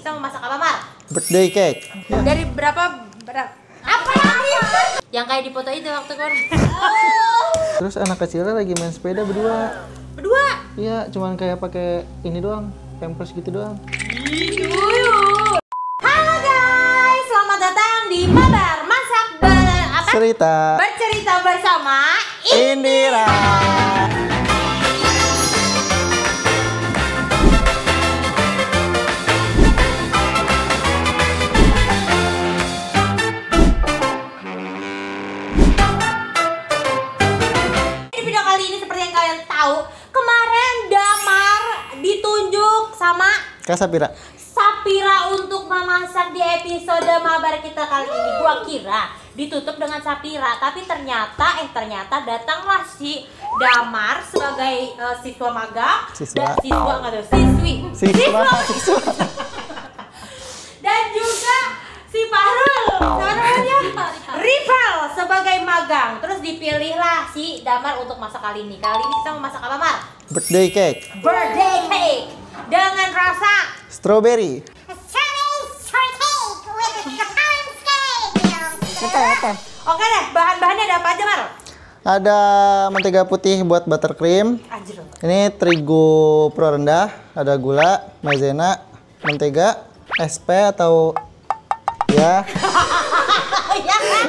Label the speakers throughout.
Speaker 1: kita mau masak apa, Mar?
Speaker 2: Birthday cake.
Speaker 1: Dari berapa apa lagi? Yang kayak di foto itu waktu kan.
Speaker 2: Terus anak kecilnya lagi main sepeda berdua.
Speaker 1: Berdua?
Speaker 2: Iya, cuman kayak pakai ini doang, pampers gitu doang.
Speaker 1: Halo guys, selamat datang di Mabar Masak Bercerita bersama
Speaker 2: Indira.
Speaker 1: Di video kali ini seperti yang kalian tahu, kemarin Damar ditunjuk sama
Speaker 2: Kak Sapira.
Speaker 1: Sapira untuk memasak di episode Mabar kita kali ini. Gua kira ditutup dengan Sapira, tapi ternyata datanglah si Damar sebagai siswa magang,
Speaker 2: Siswa
Speaker 1: nggak tahu, siswa. Dan juga si Fahrul, namanya Rival sebagai magang. Terus dipilihlah si Damar untuk masak kali ini. Kali ini kita mau masak apa, Mar?
Speaker 2: Birthday cake.
Speaker 1: Birthday cake dengan rasa
Speaker 2: Strawberry.
Speaker 1: Oke deh, bahan-bahannya ada apa aja, Mar?
Speaker 2: Ada mentega putih buat buttercream.
Speaker 1: Anjir.
Speaker 2: Ini terigu pro rendah, ada gula, maizena, mentega, SP atau ya.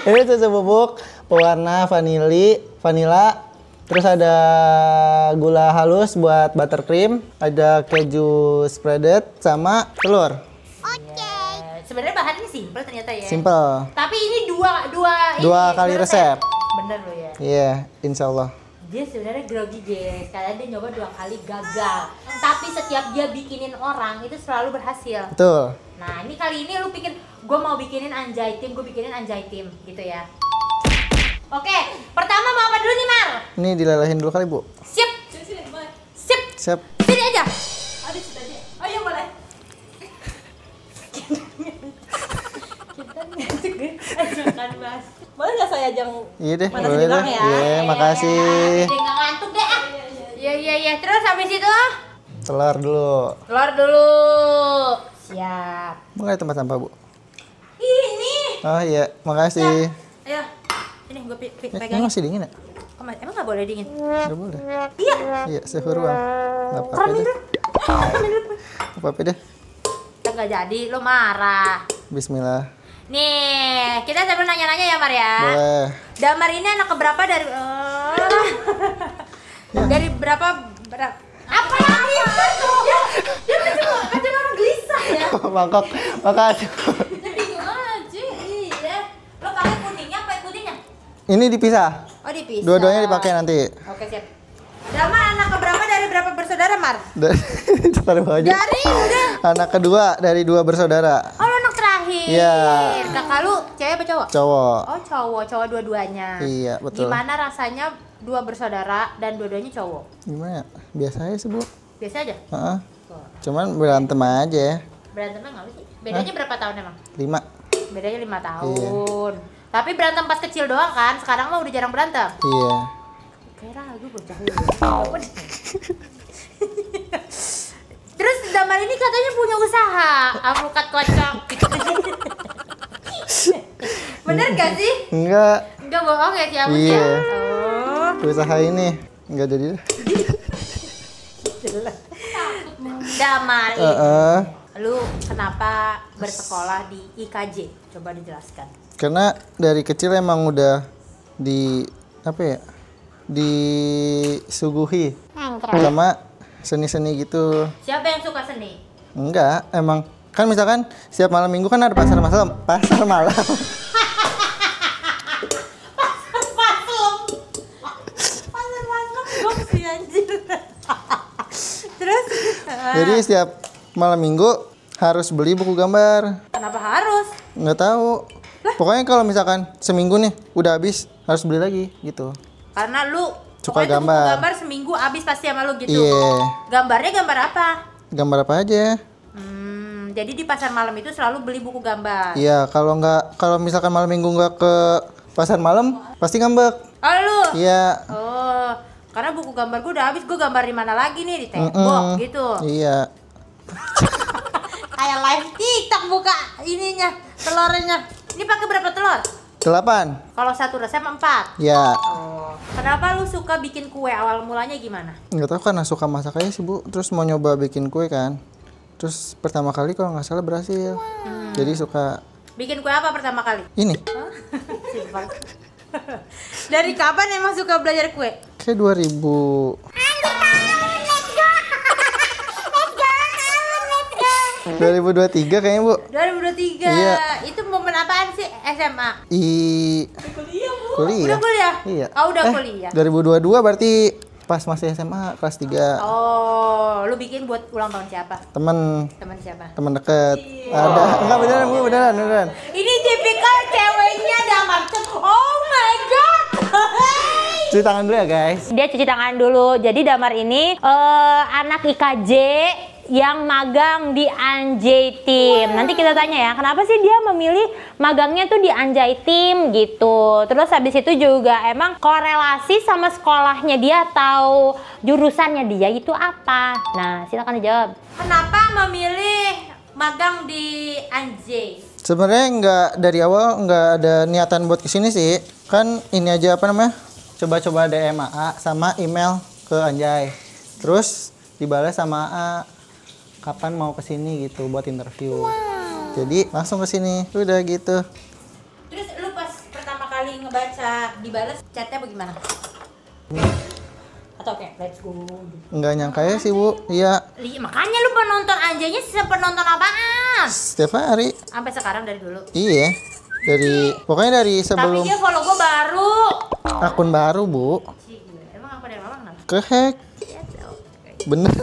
Speaker 2: Ini susu bubuk pewarna vanila. Terus ada gula halus buat buttercream, ada keju spreaded sama telur.
Speaker 1: Sebenarnya bahannya simple ternyata ya.
Speaker 2: Simple.
Speaker 1: Tapi ini dua
Speaker 2: Kali resep.
Speaker 1: Bener loh ya.
Speaker 2: Iya, insya Allah.
Speaker 1: Dia sebenarnya grogi guys, karena dia nyoba 2 kali gagal. Tapi setiap dia bikinin orang itu selalu berhasil.
Speaker 2: Betul.
Speaker 1: Nah ini kali ini lu pikir gue mau bikinin anjay tim, gitu ya. Oke, pertama mau apa dulu nih, Mar?
Speaker 2: Ini dilelehin dulu kali, Bu.
Speaker 1: Sip.
Speaker 2: Siap.
Speaker 1: Sini aja. Aduh, situ aja. Oh iya boleh. Kita ngasih ajakan Mas. Boleh nggak saya ajang?
Speaker 2: Iya deh,
Speaker 1: Mana
Speaker 2: boleh
Speaker 1: bilang
Speaker 2: deh.
Speaker 1: ya?
Speaker 2: Iya, makasih.
Speaker 1: Jadi nggak ngantuk deh. Iya. Terus habis itu
Speaker 2: Telur dulu.
Speaker 1: telur dulu. Siap.
Speaker 2: Mau nggak tempat sampah, Bu?
Speaker 1: Ini.
Speaker 2: Oh iya, makasih.
Speaker 1: Ayo. Ini gue
Speaker 2: Ini
Speaker 1: pegang.
Speaker 2: masih dingin ya?
Speaker 1: Emang nggak boleh dingin?
Speaker 2: Nggak boleh.
Speaker 1: Iya.
Speaker 2: Iya, suhu ruang. Nggak apa-apa
Speaker 1: Keramin
Speaker 2: deh.
Speaker 1: dulu.
Speaker 2: Nggak apa-apa deh.
Speaker 1: Nggak jadi, lo marah.
Speaker 2: Bismillah.
Speaker 1: Nih, kita sambil nanya-nanya ya, Mar ya.
Speaker 2: Boleh.
Speaker 1: Damar ini anak keberapa dari dari berapa apa lagi? Dia macam orang gelisah ya.
Speaker 2: Mangkok, makasih.
Speaker 1: Dia bingung aja. Iya. Lo pakai kuningnya apa putihnya?
Speaker 2: Ini dipisah.
Speaker 1: Oh, dipisah.
Speaker 2: Dua-duanya dipakai nanti.
Speaker 1: Oke, siap. Damar anak keberapa dari berapa bersaudara, Mar?
Speaker 2: Taruh aja.
Speaker 1: Dari udah.
Speaker 2: Anak kedua dari 2 bersaudara.
Speaker 1: Oh, lo anak terakhir.
Speaker 2: Iya.
Speaker 1: Kakak lu cewek apa cowok?
Speaker 2: Cowok.
Speaker 1: Oh, cowok dua-duanya.
Speaker 2: Iya, betul.
Speaker 1: Gimana rasanya 2 bersaudara dan dua-duanya cowok?
Speaker 2: Gimana ya? Biasa aja sih, Bu.
Speaker 1: Biasa aja?
Speaker 2: Heeh. Cuman berantem aja.
Speaker 1: Berantemnya nggak sih? Bedanya berapa tahun emang?
Speaker 2: 5.
Speaker 1: Bedanya 5 tahun. Tapi berantem pas kecil doang kan? Sekarang mah udah jarang berantem.
Speaker 2: Iya.
Speaker 1: Kayak ragu bocah lu. Terus Damar ini katanya punya usaha alpukat kocok. Bener gak sih?
Speaker 2: Enggak.
Speaker 1: Enggak bohong ya siapa sih?
Speaker 2: Iya.
Speaker 1: Oh.
Speaker 2: Usaha ini enggak jadi.
Speaker 1: Damar ini.
Speaker 2: Heeh.
Speaker 1: Lu kenapa bersekolah di IKJ? Coba dijelaskan.
Speaker 2: Karena dari kecil emang udah di apa ya? Disuguhi sama seni-seni gitu.
Speaker 1: Siapa yang suka seni?
Speaker 2: Enggak, emang kan misalkan setiap malam minggu kan ada pasar malam.
Speaker 1: Pasar malam dong sih anjir. Terus?
Speaker 2: Jadi setiap malam minggu harus beli buku gambar.
Speaker 1: Kenapa harus?
Speaker 2: Nggak tahu. Pokoknya kalau misalkan seminggu nih udah habis harus beli lagi gitu.
Speaker 1: Karena lu
Speaker 2: Suka
Speaker 1: pokoknya tuh
Speaker 2: gambar.
Speaker 1: buku gambar seminggu habis pasti sama lu gitu.
Speaker 2: Iya.
Speaker 1: Gambarnya gambar apa?
Speaker 2: Gambar apa aja?
Speaker 1: Jadi di pasar malam itu selalu beli buku gambar.
Speaker 2: Iya, kalau misalkan malam minggu nggak ke pasar malam pasti ngambek.
Speaker 1: Oh lu?
Speaker 2: Iya.
Speaker 1: Oh, karena buku gambar gue udah habis, gue gambar di mana lagi nih, di tembok gitu.
Speaker 2: Iya.
Speaker 1: kayak live TikTok buka ininya, telurnya. Ini pakai berapa telur?
Speaker 2: 8.
Speaker 1: Kalau satu resep 4.
Speaker 2: Ya.
Speaker 1: Oh. Kenapa lu suka bikin kue? Awal mulanya gimana?
Speaker 2: Nggak tahu, karena suka masak aja sih Bu. Terus mau nyoba bikin kue kan. Terus pertama kali kalau nggak salah berhasil. Jadi suka.
Speaker 1: Bikin kue apa pertama kali?
Speaker 2: Ini.
Speaker 1: Simpel. Dari kapan emang suka belajar kue?
Speaker 2: Kayak 2000. 2023 kayaknya Bu.
Speaker 1: 2023.
Speaker 2: Iya.
Speaker 1: Itu momen apaan sih? SMA?
Speaker 2: Kuliah.
Speaker 1: Udah kuliah?
Speaker 2: Iya.
Speaker 1: Oh, udah kuliah.
Speaker 2: 2022 berarti pas masih SMA kelas 3.
Speaker 1: Oh, lu bikin buat ulang tahun siapa?
Speaker 2: Temen
Speaker 1: Siapa?
Speaker 2: temen deket. Ada. Enggak, beneran Bu, beneran.
Speaker 1: Ini tipikal ceweknya Damar. Oh my god.
Speaker 2: Cuci tangan dulu ya guys.
Speaker 1: Dia cuci tangan dulu. Jadi Damar ini anak IKJ yang magang di Anjay Team. Nanti kita tanya ya, kenapa sih dia memilih magangnya tuh di Anjay Team gitu. Terus habis itu juga emang korelasi sama sekolahnya dia atau jurusannya dia itu apa? Nah, silakan dijawab. Kenapa memilih magang di Anjay?
Speaker 2: Sebenarnya nggak dari awal nggak ada niatan buat kesini sih. Kan ini aja apa namanya? Coba-coba DM AA sama email ke Anjay. Terus dibalas sama AA kapan mau kesini gitu buat interview. Jadi langsung kesini. Udah gitu.
Speaker 1: Terus lu pas pertama kali ngebaca dibalas chatnya bagaimana? Atau kayak let's go?
Speaker 2: Nggak nyangka ya sih Bu. Iya.
Speaker 1: Makanya lu penonton Anjaynya penonton apaan?
Speaker 2: Setiap hari.
Speaker 1: Sampai sekarang dari dulu.
Speaker 2: Iya. Pokoknya dari sebelum.
Speaker 1: Tapi dia follow gua baru.
Speaker 2: Akun baru Bu.
Speaker 1: Emang apa dari mama kenapa?
Speaker 2: Kehack. Bener.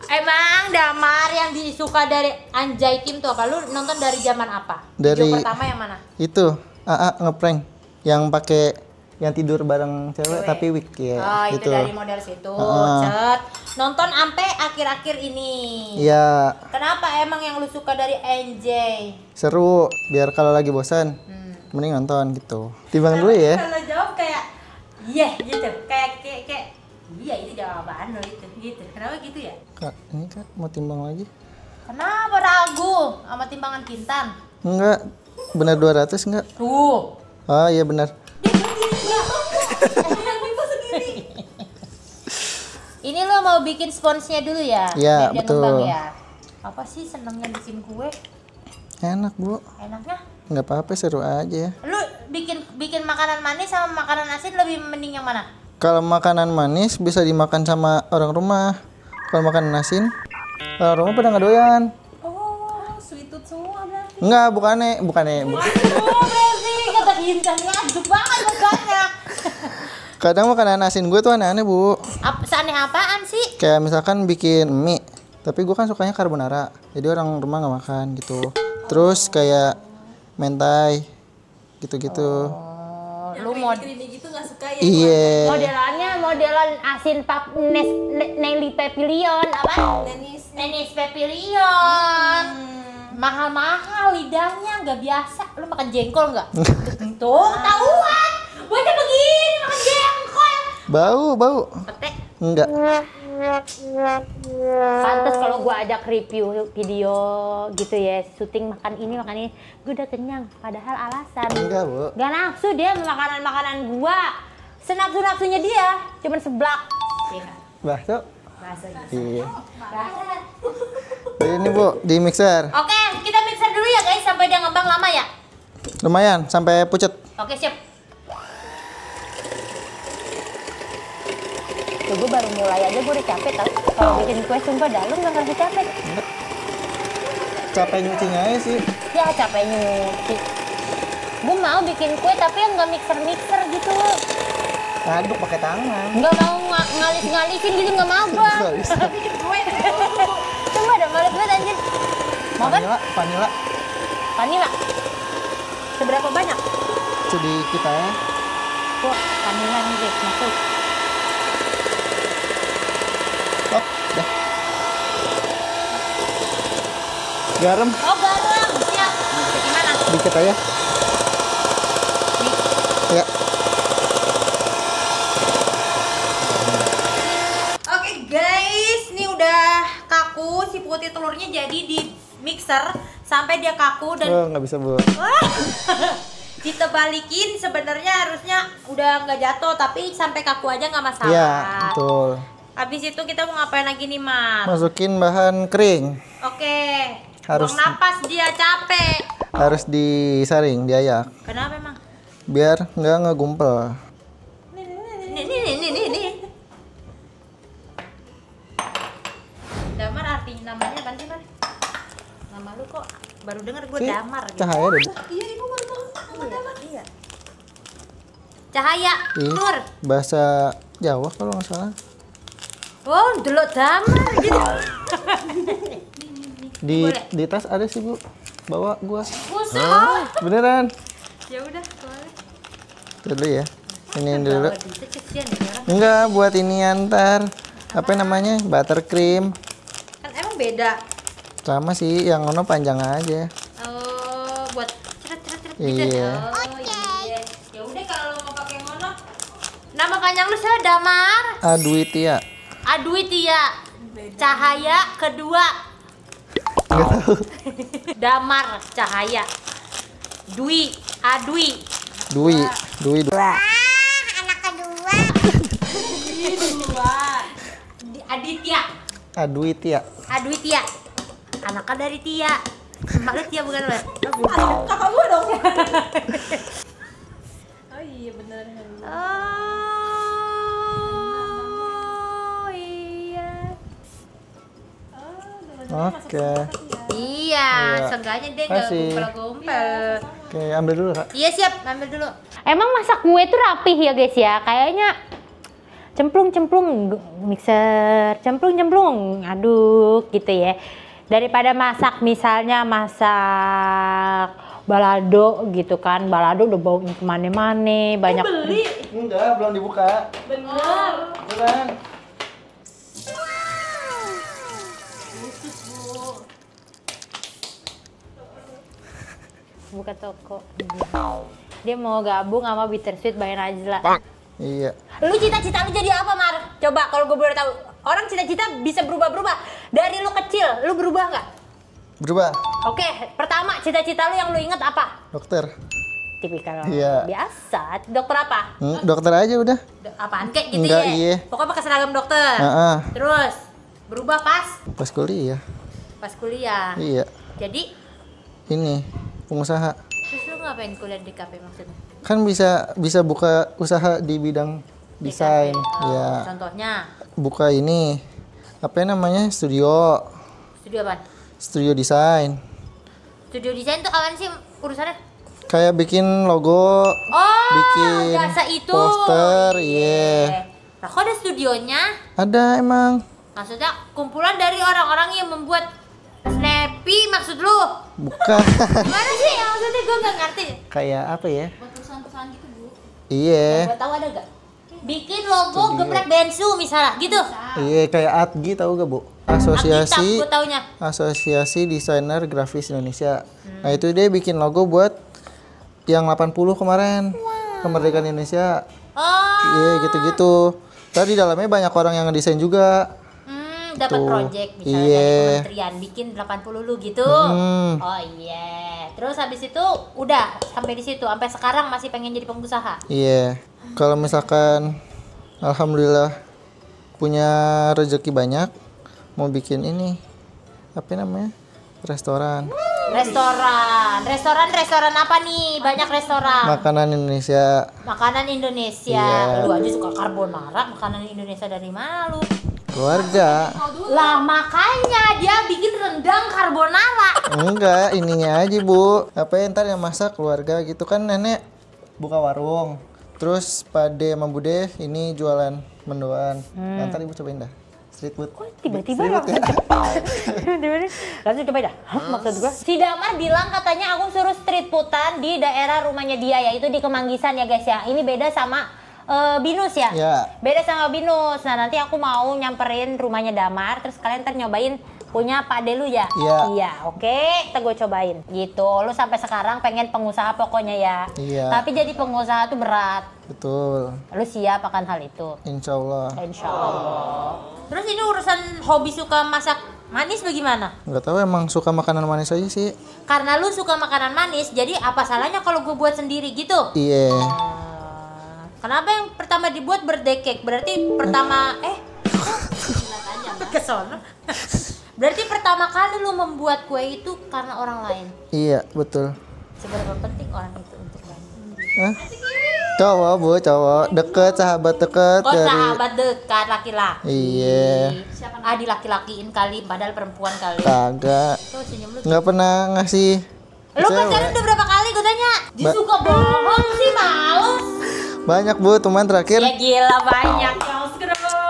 Speaker 1: Emang Damar yang disuka dari Anjay Team tuh apa? Lu nonton dari zaman apa?
Speaker 2: Dari
Speaker 1: Video pertama yang mana?
Speaker 2: Itu AA ngeprank yang pakai yang tidur bareng cewek tapi wig ya.
Speaker 1: Oh, itu
Speaker 2: gitu.
Speaker 1: dari model situ. Cet. Nonton sampai akhir-akhir ini.
Speaker 2: Iya.
Speaker 1: Kenapa emang yang lu suka dari Anjay?
Speaker 2: Seru, biar kalau lagi bosan mending nonton gitu. Timbang dulu ya.
Speaker 1: Kalau jawab kayak iya gitu. Kayak iya itu jawaban lo itu gitu. Kenapa gitu ya?
Speaker 2: Kak, ini Kak mau timbang lagi?
Speaker 1: Kenapa ragu sama timbangan Kintan?
Speaker 2: Enggak, benar 200 enggak?
Speaker 1: Tuh.
Speaker 2: Oh iya benar.
Speaker 1: Ini lo mau bikin sponsnya dulu ya?
Speaker 2: Iya,
Speaker 1: Biar dia
Speaker 2: betul.
Speaker 1: ngembang ya? Apa sih senengnya bikin kue?
Speaker 2: Enak Bu.
Speaker 1: Enaknya?
Speaker 2: Nggak apa-apa, seru aja.
Speaker 1: Lu bikin makanan manis sama makanan asin lebih mending yang mana?
Speaker 2: Kalau makanan manis bisa dimakan sama orang rumah. Kalau makanan asin, orang rumah pada nggak doyan.
Speaker 1: Oh, sweet tooth semua berarti.
Speaker 2: Enggak, bukannya.
Speaker 1: Oh, berarti kata Kintannya aduk banget rasanya.
Speaker 2: Kadang makanan asin gue tuh aneh-aneh Bu.
Speaker 1: Seaneh apaan sih?
Speaker 2: Kayak misalkan bikin mie, tapi gue kan sukanya carbonara, jadi orang rumah nggak makan gitu. Terus kayak mentai, gitu-gitu.
Speaker 1: Lu mau
Speaker 3: gitu nggak suka ya?
Speaker 2: Iya.
Speaker 1: modelan asin Nelly Pepilion apa? Nenis Pepilion. Mahal-mahal lidahnya nggak biasa. Lu makan jengkol nggak? Tuh ketahuan. Bocah begini makan jengkol.
Speaker 2: Bau.
Speaker 1: Petek.
Speaker 2: Enggak.
Speaker 1: Pantes kalau gua ajak review video gitu ya, syuting makan ini gue udah kenyang. Padahal alasan
Speaker 2: Enggak Bu.
Speaker 1: gak nafsu dia makanan gua. Senafsu-nafsunya dia cuman seblak. Iya.
Speaker 2: Bakso.
Speaker 1: Bahasa
Speaker 2: Iya. Ini Bu, di mixer.
Speaker 1: Oke, kita mixer dulu ya guys sampai dia ngembang lama ya.
Speaker 2: Lumayan, sampai pucet.
Speaker 1: Oke, siap. Tuh, gue baru mulai aja gue udah capek tau. Kalau bikin kue sumpah dah, lu gak ngerasa capek.
Speaker 2: Capek nyucinya aja sih.
Speaker 1: Ya capek nyuci. Gue mau bikin kue tapi yang gak mixer gitu.
Speaker 2: Aduk pakai tangan.
Speaker 1: Nggak mau ngalis-ngalisin gitu, nggak mau gue.
Speaker 2: Nggak bisa.
Speaker 1: Cuma ada males banget anjir. Mau kan?
Speaker 2: Vanilla.
Speaker 1: Vanilla. Seberapa banyak?
Speaker 2: Sedikit aja.
Speaker 1: Tuh, vanilla nih guys, masuk.
Speaker 2: Oh, dah. Garam
Speaker 1: Oh, garam, siap. Gimana?
Speaker 2: dikit aja.
Speaker 1: Nih.
Speaker 2: Ya.
Speaker 1: Oke guys, ini udah putih telurnya jadi di mixer sampai dia kaku dan
Speaker 2: Oh, nggak bisa, Bu.
Speaker 1: ditebalikin. Sebenarnya harusnya udah nggak jatuh, tapi sampai kaku aja nggak masalah.
Speaker 2: Iya, betul.
Speaker 1: Habis itu kita mau ngapain lagi nih, Mar?
Speaker 2: Masukin bahan kering.
Speaker 1: Oke.
Speaker 2: Harus-
Speaker 1: Buang napas, dia capek.
Speaker 2: Harus disaring, diayak.
Speaker 1: Kenapa emang?
Speaker 2: Biar nggak ngegumpel.
Speaker 1: Nih. Damar artinya namanya apa sih, Mar? Nama lu kok baru denger gue
Speaker 2: Sih,
Speaker 1: Damar gitu.
Speaker 2: Cahaya deh, Bu.
Speaker 1: Iya, ibu baru tahu nama Damar. Iya. Cahaya,
Speaker 2: Ih,
Speaker 1: Nur.
Speaker 2: bahasa Jawa kalau nggak salah.
Speaker 1: Oh, delok Damar gitu. Boleh.
Speaker 2: Di tas ada sih, Bu. Bawa gua.
Speaker 1: Buset.
Speaker 2: Beneran.
Speaker 1: Ya udah, boleh.
Speaker 2: Tuh dulu ya. Ini dulu.
Speaker 1: Bawa duitnya kesian ya orang.
Speaker 2: Enggak, buat ini antar. Apa namanya? Buttercream.
Speaker 1: Kan emang beda.
Speaker 2: Sama sih, yang ono panjang aja.
Speaker 1: Oh, buat ceret gitu.
Speaker 2: Iya.
Speaker 1: Oh, iya. Ya udah kalau lo mau pakai ngono. Nama panjang lu siapa, Damar?
Speaker 2: Adwitia.
Speaker 1: Adwitia. Cahaya kedua.
Speaker 2: Enggak tahu.
Speaker 1: Damar Cahaya. Dwi, Adwi.
Speaker 2: Dwi.
Speaker 3: Anak kedua.
Speaker 1: Aditya.
Speaker 2: Adwitia.
Speaker 1: Adwitia. Anaknya dari Tia. Emak lu Tia bukan, Mas?
Speaker 3: Kakak gua dong. Oh iya bener.
Speaker 1: Oh iya.
Speaker 2: Oke.
Speaker 1: Iya,
Speaker 2: Iya.
Speaker 1: seenggaknya dia nggak
Speaker 2: Kasih.
Speaker 1: gumpel-gumpel.
Speaker 2: Oke, ambil dulu, Kak.
Speaker 1: Iya siap, ambil dulu. Emang masak kue tuh rapih ya guys ya, kayaknya cemplung mixer, cemplung aduk gitu ya. Daripada masak misalnya masak balado gitu kan, balado udah baunya kemana-mana, banyak.
Speaker 3: Beli.
Speaker 2: Enggak, belum dibuka.
Speaker 3: Bener.
Speaker 2: Beneran.
Speaker 1: Buka toko. Dia mau gabung sama Bittersweet by Najla.
Speaker 2: Iya.
Speaker 1: Lu cita-cita lu jadi apa, Mar? Coba kalau gue boleh tahu. Orang cita-cita bisa berubah-berubah. Dari lu kecil, lu berubah nggak?
Speaker 2: Berubah.
Speaker 1: Oke, pertama cita-cita lu yang lu inget apa?
Speaker 2: Dokter.
Speaker 1: Tipikal
Speaker 2: Iya.
Speaker 1: biasa. Dokter apa?
Speaker 2: Dokter aja udah.
Speaker 1: Apaan kek gitu
Speaker 2: Enggak,
Speaker 1: ya?
Speaker 2: iya.
Speaker 1: Pokoknya pakai seragam dokter.
Speaker 2: Heeh.
Speaker 1: Terus berubah
Speaker 2: Pas kuliah.
Speaker 1: pas kuliah.
Speaker 2: Iya.
Speaker 1: Jadi
Speaker 2: Ini pengusaha.
Speaker 1: terus lu ngapain kuliah di KP maksudnya?
Speaker 2: Kan bisa buka usaha di bidang
Speaker 1: Di
Speaker 2: desain.
Speaker 1: KP. Oh,
Speaker 2: Iya.
Speaker 1: contohnya
Speaker 2: Buka ini. Apa namanya? Studio.
Speaker 1: studio apa?
Speaker 2: Studio desain.
Speaker 1: Studio desain tuh apaan sih urusannya?
Speaker 2: Kayak bikin logo,
Speaker 1: Oh,
Speaker 2: bikin
Speaker 1: jasa itu.
Speaker 2: poster, iya.
Speaker 1: Nah, kok ada studionya?
Speaker 2: Ada emang.
Speaker 1: Maksudnya kumpulan dari orang-orang yang membuat Snappy maksud lu?
Speaker 2: Bukan.
Speaker 1: Gimana sih? Maksudnya gue nggak ngerti.
Speaker 2: Kayak apa ya?
Speaker 1: Buat perusahaan-perusahaan gitu, Bu.
Speaker 2: Iya.
Speaker 1: Gue tahu ada gak? Bikin logo
Speaker 2: Studio.
Speaker 1: geprek bensu misalnya, gitu.
Speaker 2: Iya, kayak ATGI tahu gak, Bu? Asosiasi
Speaker 1: gue taunya.
Speaker 2: Asosiasi Desainer Grafis Indonesia. Nah, itu dia bikin logo buat yang 80 kemarin. Kemerdekaan Indonesia.
Speaker 1: Oh,
Speaker 2: Iya, gitu-gitu. Tadi dalamnya banyak orang yang ngedesain juga.
Speaker 1: dapat
Speaker 2: Tuh.
Speaker 1: project misalnya
Speaker 2: Iya.
Speaker 1: dari kementerian bikin 80 lu gitu.
Speaker 2: Hmm.
Speaker 1: Oh iya. Terus habis itu udah sampai di situ, sampai sekarang masih pengen jadi pengusaha.
Speaker 2: Iya. Kalau misalkan alhamdulillah punya rezeki banyak, mau bikin ini apa namanya? Restoran.
Speaker 1: Restoran apa nih? Banyak restoran.
Speaker 2: Makanan Indonesia.
Speaker 1: Makanan Indonesia.
Speaker 2: Iya.
Speaker 1: Lu aja suka carbonara, makanan Indonesia dari mana lu?
Speaker 2: Keluarga.
Speaker 1: Lah makanya dia bikin rendang carbonara.
Speaker 2: Enggak, ininya aja, Bu. Apa ya, ntar yang masak keluarga gitu kan, nenek buka warung. Terus Pade sama Bude ini jualan mendoan. Ntar Ibu cobain dah. Street food.
Speaker 1: Tiba-tiba
Speaker 2: Street food
Speaker 1: langsung. Langsung coba dah. Hah, maksud gua? Si Damar bilang katanya aku suruh street foodan di daerah rumahnya dia, yaitu di Kemanggisan ya guys ya. Ini beda sama Binus ya?
Speaker 2: Ya.
Speaker 1: Beda sama Binus. Nah nanti aku mau nyamperin rumahnya Damar, terus kalian ntar nyobain punya Pak Delu ya?
Speaker 2: Iya.
Speaker 1: Iya, oke, kita gue cobain. Gitu, lu sampai sekarang pengen pengusaha pokoknya ya?
Speaker 2: Iya.
Speaker 1: Tapi jadi pengusaha tuh berat.
Speaker 2: Betul.
Speaker 1: Lu siap akan hal itu?
Speaker 2: Insya Allah.
Speaker 1: Insya Allah. Terus ini urusan hobi suka masak Manis bagaimana?
Speaker 2: Nggak tahu, emang suka makanan manis aja sih.
Speaker 1: Karena lu suka makanan manis, jadi apa salahnya kalau gue buat sendiri gitu?
Speaker 2: Iya.
Speaker 1: Kenapa yang pertama dibuat birthday cake? Berarti pertama kesono. Berarti pertama kali lu membuat kue itu karena orang lain.
Speaker 2: Iya, betul.
Speaker 1: Seberapa penting orang itu untuk kamu?
Speaker 2: Hah? Cowok, Bu, cowok. Deket, sahabat deket
Speaker 1: Oh,
Speaker 2: dari.
Speaker 1: sahabat dekat laki-laki.
Speaker 2: Iya.
Speaker 1: Ah, dilaki-lakiin kali, padahal perempuan kali.
Speaker 2: Kagak.
Speaker 1: Tuh senyum lu.
Speaker 2: Nggak pernah ngasih.
Speaker 1: Lu
Speaker 2: cewek.
Speaker 1: pacaran udah berapa kali gue tanya? Suka bohong sih, males.
Speaker 2: Banyak, Bu, teman terakhir.
Speaker 1: Ya gila banyak.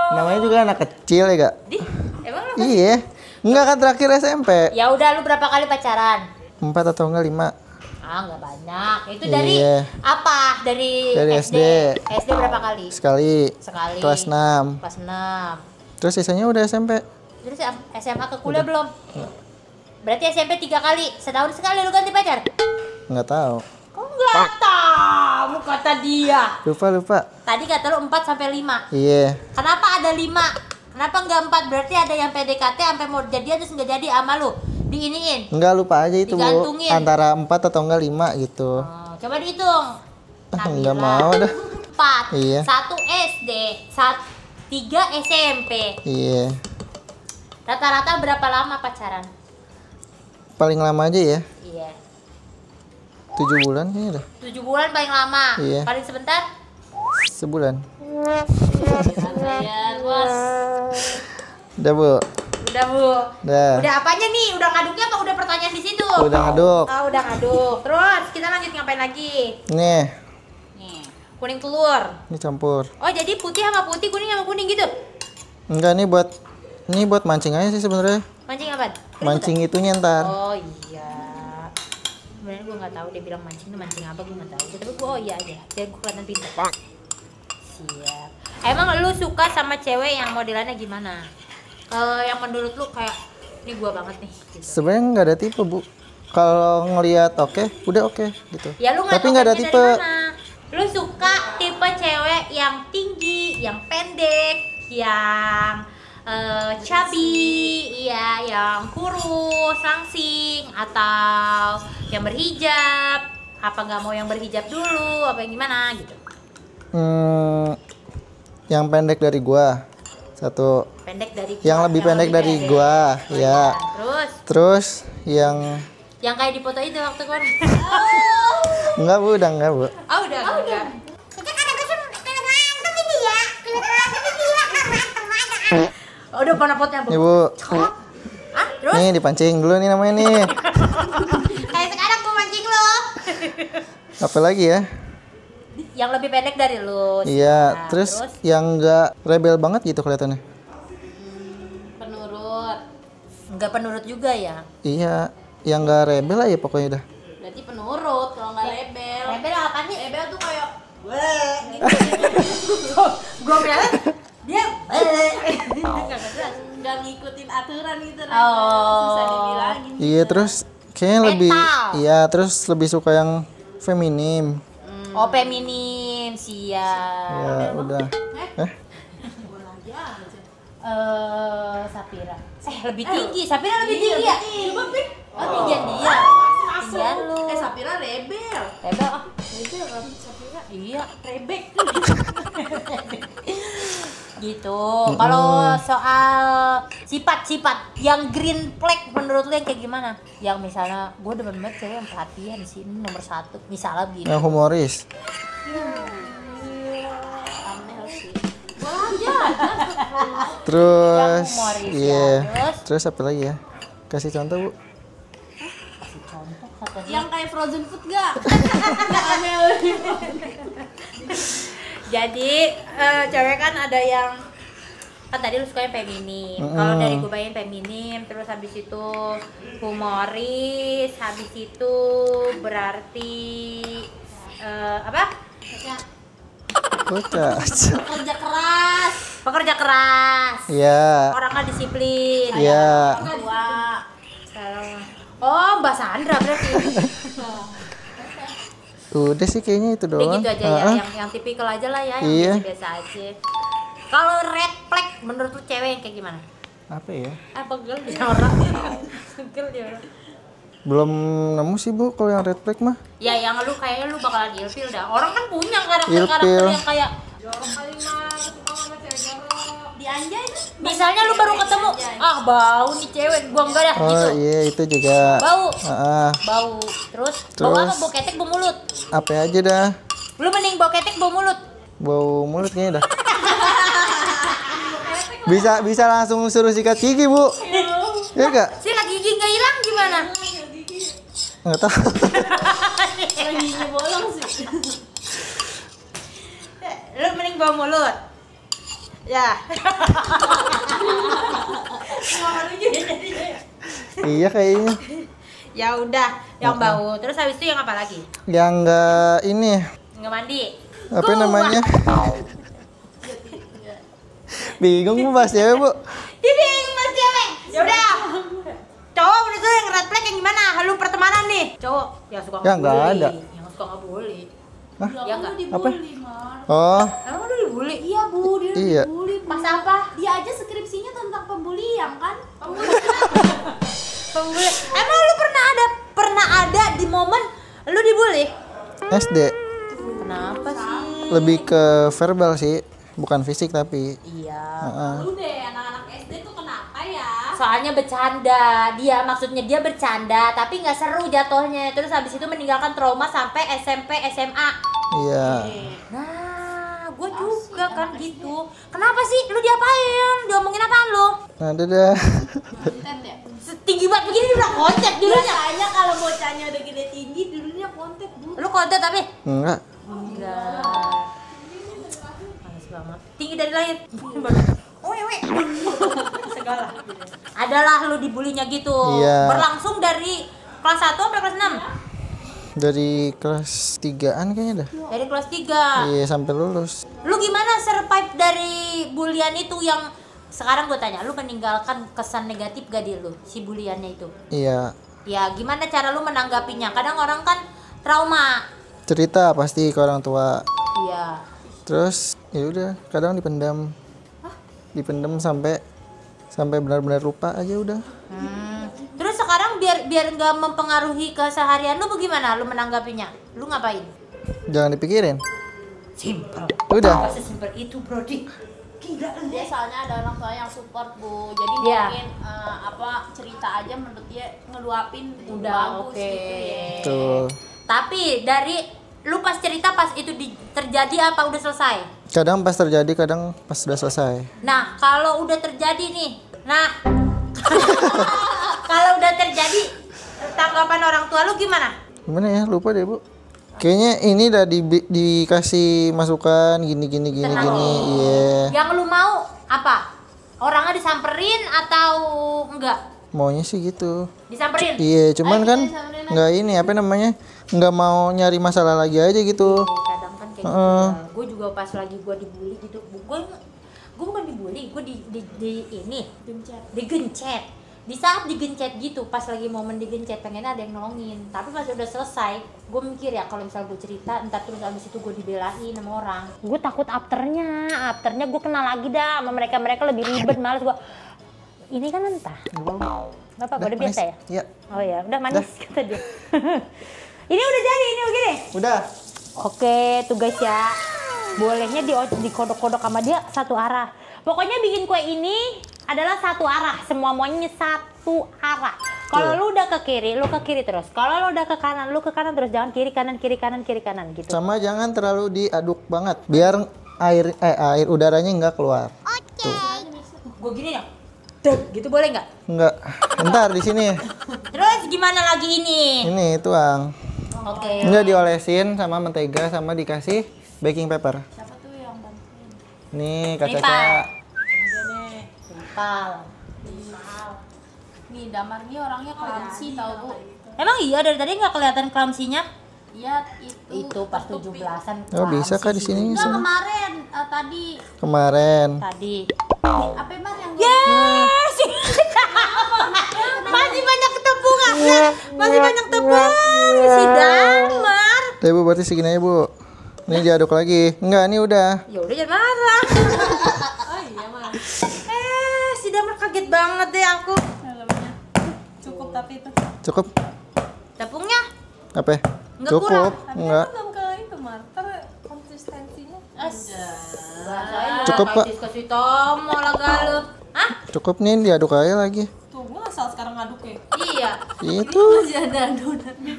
Speaker 2: Namanya juga anak kecil ya, Kak?
Speaker 1: Di, emang lu?
Speaker 2: Iya. Enggak kan terakhir SMP.
Speaker 1: Ya udah lu berapa kali pacaran?
Speaker 2: 4 atau enggak 5.
Speaker 1: Ah, nggak banyak. Itu dari
Speaker 2: Iya.
Speaker 1: apa? Dari
Speaker 2: SD.
Speaker 1: SD berapa kali?
Speaker 2: Sekali.
Speaker 1: Sekali.
Speaker 2: Kelas 6.
Speaker 1: Kelas 6.
Speaker 2: Terus sisanya udah SMP.
Speaker 1: Terus SMA ke kuliah belum? Berarti SMP 3 kali. Setahun sekali lu ganti pacar?
Speaker 2: Nggak tahu.
Speaker 1: Kok nggak tahu kata dia?
Speaker 2: Lupa.
Speaker 1: Tadi kata lu 4 sampai 5.
Speaker 2: Iya.
Speaker 1: Kenapa ada 5? Kenapa nggak 4? Berarti ada yang PDKT sampai mau jadian terus nggak jadi sama lu. Diiniin.
Speaker 2: Enggak, lupa aja itu, Bu.
Speaker 1: Digantungin.
Speaker 2: Antara 4 atau enggak 5 gitu.
Speaker 1: Oh, coba dihitung.
Speaker 2: Enggak mau dah.
Speaker 1: 4.
Speaker 2: Iya.
Speaker 1: 1 SD, 3 SMP.
Speaker 2: Iya.
Speaker 1: Rata-rata berapa lama pacaran?
Speaker 2: Paling lama aja ya.
Speaker 1: Iya.
Speaker 2: 7 bulan kayaknya dah.
Speaker 1: 7 bulan paling lama.
Speaker 2: Iya.
Speaker 1: Paling sebentar?
Speaker 2: Sebulan.
Speaker 1: Ya, bos.
Speaker 2: Udah, Bu.
Speaker 1: Udah, Bu.
Speaker 2: Udah.
Speaker 1: Udah apanya nih? Udah ngaduknya apa udah pertanyaan di situ?
Speaker 2: Udah ngaduk.
Speaker 1: Oh, udah ngaduk. Terus kita lanjut ngapain lagi?
Speaker 2: Nih,
Speaker 1: Nih, kuning telur.
Speaker 2: ini campur.
Speaker 1: Oh, jadi putih sama putih, kuning sama kuning gitu.
Speaker 2: Enggak, ini buat mancing aja sih sebenarnya.
Speaker 1: Mancing apa?
Speaker 2: Mancing itunya ntar.
Speaker 1: Oh iya. Sebenarnya gue nggak tahu dia bilang mancing itu mancing apa, gue nggak tahu. Tapi gue oh iya aja. Biar gue kelihatan pintar. Siap. Emang lu suka sama cewek yang modelannya gimana? Yang menurut lu kayak ini gua banget nih. Gitu.
Speaker 2: Sebenarnya nggak ada tipe, Bu. Kalau ngelihat oke, udah oke gitu.
Speaker 1: Ya lu
Speaker 2: Tapi nggak ada
Speaker 1: oke-nya
Speaker 2: tipe.
Speaker 1: dari mana? Lu suka tipe cewek yang tinggi, yang pendek, yang chubby, iya, yang kurus, langsing, atau yang berhijab? Apa nggak mau yang berhijab dulu? Apa yang gimana gitu?
Speaker 2: Yang pendek dari gua. Satu.
Speaker 1: Pendek dari gua.
Speaker 2: Yang lebih pendek dari gua,
Speaker 1: Oh,
Speaker 2: ya. Terus yang
Speaker 1: kayak di foto itu waktu kemarin.
Speaker 2: enggak, Bu, udah enggak, Bu.
Speaker 1: Oh, udah. Oh, udah mana potnya, Bu?
Speaker 2: Nih, Bu.
Speaker 1: Hah? Terus?
Speaker 2: Nih dipancing dulu nih namanya nih.
Speaker 1: Kayak sekarang gua mancing lo.
Speaker 2: Apa lagi ya?
Speaker 1: Yang lebih pendek dari lu.
Speaker 2: Iya,
Speaker 1: Nah,
Speaker 2: terus yang enggak rebel banget gitu kelihatannya.
Speaker 1: penurut. Enggak penurut juga ya.
Speaker 2: Iya, yang enggak rebel lah ya pokoknya dah.
Speaker 3: Berarti penurut kalau nggak rebel.
Speaker 1: Rebel apa nih?
Speaker 3: Rebel tuh kayak
Speaker 1: Gua bilang dia
Speaker 3: nggak ngikutin aturan gitu.
Speaker 1: Oh.
Speaker 3: Susah dibilangin.
Speaker 2: Iya, terus kayaknya lebih
Speaker 1: Metal.
Speaker 2: iya, terus lebih suka yang feminim.
Speaker 1: Oh, feminim, siap.
Speaker 2: Ya, udah.
Speaker 1: Sapira. Lebih tinggi. Sapira lebih tinggi ya? Oh, tinggian dia. Tinggian lu.
Speaker 3: Sapira rebel.
Speaker 1: Rebel ah. Rebel kan Sapira. Iya, rebek. Gitu. Kalau soal sifat-sifat yang green flag menurut lu yang kayak gimana? Yang misalnya gue demen banget cewek yang perhatian sih, ini nomor 1. Misalnya gitu.
Speaker 2: Yang humoris.
Speaker 3: Aneh sih.
Speaker 2: Terus
Speaker 1: Yang humoris,
Speaker 2: iya.
Speaker 1: ya.
Speaker 2: Terus apa lagi ya? Kasih contoh, Bu.
Speaker 1: Kasih contoh kata dia.
Speaker 3: Yang kayak frozen food gak? Aneh.
Speaker 1: Jadi cewek kan ada yang kan tadi lu suka yang feminim. Kalau dari gue bayangin feminim, terus habis itu humoris, habis itu berarti apa?
Speaker 2: Bocah.
Speaker 3: Kerja keras.
Speaker 1: Pekerja keras.
Speaker 2: Iya.
Speaker 1: Orangnya disiplin.
Speaker 2: Iya.
Speaker 3: Tua.
Speaker 1: Oh, Mbak Sandra berarti.
Speaker 2: Udah sih kayaknya itu
Speaker 1: Udah
Speaker 2: doang.
Speaker 1: gitu aja ya, yang tipikal aja lah ya, yang
Speaker 2: Iya.
Speaker 1: biasa aja. Kalau red flag menurut lu cewek yang kayak gimana?
Speaker 2: Apa ya?
Speaker 1: Pegel dia orang. Pegel dia orang.
Speaker 2: Belum nemu sih Bu kalau yang red flag mah.
Speaker 1: Ya yang lu kayaknya lu bakalan ilfil dah. Orang kan punya
Speaker 2: Ilfil.
Speaker 1: karakter yang kayak
Speaker 3: Di Anjay
Speaker 1: misalnya lu baru ketemu, ah bau nih cewek, gua enggak dah
Speaker 2: Oh
Speaker 1: gitu.
Speaker 2: iya itu juga.
Speaker 1: Bau.
Speaker 2: Ah,
Speaker 1: Bau. Terus bau apa?
Speaker 2: Terus?
Speaker 1: Bau ketek, bau mulut.
Speaker 2: apa aja dah.
Speaker 1: Lu mending bau ketek, bau mulut.
Speaker 2: Bau mulut kayaknya dah. Bisa langsung suruh sikat gigi Bu. Iya enggak?
Speaker 1: Sikat gigi nggak hilang gimana?
Speaker 2: Enggak tahu.
Speaker 3: giginya bolong sih.
Speaker 1: Lu mending bau mulut. Ya.
Speaker 2: Iya kayaknya.
Speaker 1: Ya udah, yang bau. Terus habis itu yang apa lagi?
Speaker 2: Yang enggak ini
Speaker 1: Nggak mandi.
Speaker 2: apa namanya? Bingung Bu bahas cewek Bu.
Speaker 1: Dia bingung mas cewek. Ya udah. Cowok udah tuh yang red flag yang gimana? Lu pertemanan nih. Cowok yang suka
Speaker 2: Ya, nggak
Speaker 1: ngebully.
Speaker 2: ada.
Speaker 1: Yang suka ngebully.
Speaker 2: Hah?
Speaker 1: Ya enggak.
Speaker 2: Apa?
Speaker 3: Dibully, Mar.
Speaker 2: Oh,
Speaker 1: Emang lu dibully?
Speaker 3: Iya Bu, dia
Speaker 2: Iya.
Speaker 3: dibully. Bu.
Speaker 1: Pas apa?
Speaker 3: Dia aja skripsinya tentang pembulian kan?
Speaker 1: Pembuli. Emang lu pernah ada di momen lu dibully?
Speaker 2: SD.
Speaker 1: Kenapa sih?
Speaker 2: Lebih ke verbal sih, bukan fisik tapi.
Speaker 1: Iya.
Speaker 2: Heeh.
Speaker 3: Lu deh anak-anak SD tuh kenapa ya?
Speaker 1: Soalnya bercanda, maksudnya dia bercanda, tapi nggak seru jatuhnya. Terus habis itu meninggalkan trauma sampai SMP, SMA.
Speaker 2: Iya.
Speaker 1: Nah, gue juga kan gitu. Kenapa sih? Lu diapain? Diomongin apaan lu?
Speaker 2: Ada dah.
Speaker 3: Konten ya?
Speaker 1: Tinggi banget begini dia udah konten dulunya.
Speaker 3: Biasanya kalau bocahnya udah gede tinggi dulunya konten Bu.
Speaker 1: Lu konten tapi?
Speaker 2: Enggak.
Speaker 1: Enggak. Panas banget. Tinggi dari lahir. Weh. Segala. Adalah lu dibulinya gitu.
Speaker 2: Iya.
Speaker 1: Berlangsung dari kelas 1 sampai kelas 6.
Speaker 2: Dari kelas 3-an kayaknya dah.
Speaker 1: Dari kelas 3.
Speaker 2: Iya, sampai lulus.
Speaker 1: Lu gimana survive dari bulian itu yang sekarang gue tanya, lu meninggalkan kesan negatif gak di lu si buliannya itu?
Speaker 2: Iya.
Speaker 1: Ya gimana cara lu menanggapinya? Kadang orang kan trauma.
Speaker 2: Cerita pasti ke orang tua.
Speaker 1: Iya.
Speaker 2: Terus ya udah, kadang dipendam. Dipendam sampai benar-benar lupa aja udah.
Speaker 1: Terus sekarang biar nggak mempengaruhi keseharian lu bagaimana? Lu menanggapinya? Lu ngapain?
Speaker 2: Jangan dipikirin.
Speaker 1: Simple.
Speaker 2: Udah.
Speaker 1: Gak sesimpel itu, Brody. Gila lu.
Speaker 3: Dia soalnya ada orang tua yang support Bu. Jadi
Speaker 1: Iya.
Speaker 3: mungkin cerita aja menurut dia ngeluapin
Speaker 1: Udah,
Speaker 3: bagus
Speaker 1: oke.
Speaker 3: gitu ya.
Speaker 2: Tuh.
Speaker 1: Tapi dari lu pas cerita pas itu terjadi apa udah selesai?
Speaker 2: Kadang pas terjadi, kadang pas sudah selesai.
Speaker 1: Nah, kalau udah terjadi nih. Nah. Kalau udah terjadi tanggapan orang tua lu gimana?
Speaker 2: Gimana ya? Lupa deh, Bu. Kayaknya ini udah dikasih masukan gini.
Speaker 1: Tenang.
Speaker 2: Iya.
Speaker 1: Yang lu mau apa? Orangnya disamperin atau enggak?
Speaker 2: Maunya sih gitu.
Speaker 1: Disamperin?
Speaker 2: Iya, cuman kan nggak ini apa namanya? Nggak mau nyari masalah lagi aja gitu.
Speaker 1: Kadang kan kayak gitu ya. Gue juga pas lagi gue dibully gitu. Gue bukan dibully, gue digencet. Di saat digencet gitu, pas lagi momen digencet pengennya ada yang nolongin. Tapi pas udah selesai, gue mikir ya kalau misal gue cerita, entar terus abis itu gue dibelain sama orang. Gue takut afternya gue kenal lagi dah sama mereka lebih ribet, males gue. Ini kan entah. Bapak udah biasa ya?
Speaker 2: Iya.
Speaker 1: Oh ya, udah manis kata dia. Ini udah jadi, ini begini.
Speaker 2: Udah.
Speaker 1: Oke, tuh guys ya. Bolehnya dikodok-kodok sama dia satu arah. Pokoknya bikin kue ini adalah satu arah, semuanya satu arah. Kalau lu udah ke kiri, lu ke kiri terus. Kalau lu udah ke kanan, lu ke kanan terus. Jangan kiri kanan gitu.
Speaker 2: Sama jangan terlalu diaduk banget, biar air udaranya nggak keluar. Tuh.
Speaker 1: Gue gini ya. Dek, gitu boleh nggak?
Speaker 2: Nggak. Bentar di sini.
Speaker 1: Terus gimana lagi ini?
Speaker 2: Ini tuang.
Speaker 1: Oke.
Speaker 2: Nggak diolesin sama mentega sama dikasih baking paper.
Speaker 3: Siapa tuh yang bantuin?
Speaker 2: Nih Kak
Speaker 1: Ini,
Speaker 2: Caca.
Speaker 1: Pak. Pal.
Speaker 3: Nih Damar nih orangnya clumsy tau Bu.
Speaker 1: Emang iya dari tadi nggak kelihatan clumsy-nya?
Speaker 3: Iya
Speaker 1: Itu pas 17-an.
Speaker 2: Oh bisa Kak di sini?
Speaker 3: Enggak kemarin
Speaker 2: Kemarin.
Speaker 1: Tadi.
Speaker 3: apa Mar yang
Speaker 1: Yes! Masih banyak ketepungan. Masih banyak tepung. Si Damar.
Speaker 2: Tapi Bu berarti segini aja Bu. Ini diaduk lagi. Enggak, ini udah.
Speaker 1: Ya udah jangan marah.
Speaker 3: Oh iya Mar.
Speaker 1: Si Damar kaget banget deh aku.
Speaker 3: Helmnya. Cukup tapi itu.
Speaker 2: Cukup?
Speaker 1: Tepungnya?
Speaker 2: Apa?
Speaker 1: Nggak
Speaker 2: Cukup?
Speaker 1: kurang.
Speaker 3: Tapi
Speaker 2: Enggak.
Speaker 3: kan belum ke itu, Mar. Konsistensinya.
Speaker 2: Cukup, Pak.
Speaker 1: Kasih tomo lah galuh. Hah?
Speaker 2: Cukup nih, diaduk aja lagi.
Speaker 3: Tuh, gue asal sekarang ngaduk ya.
Speaker 1: Iya.
Speaker 2: Itu.
Speaker 3: Masih ada adonannya.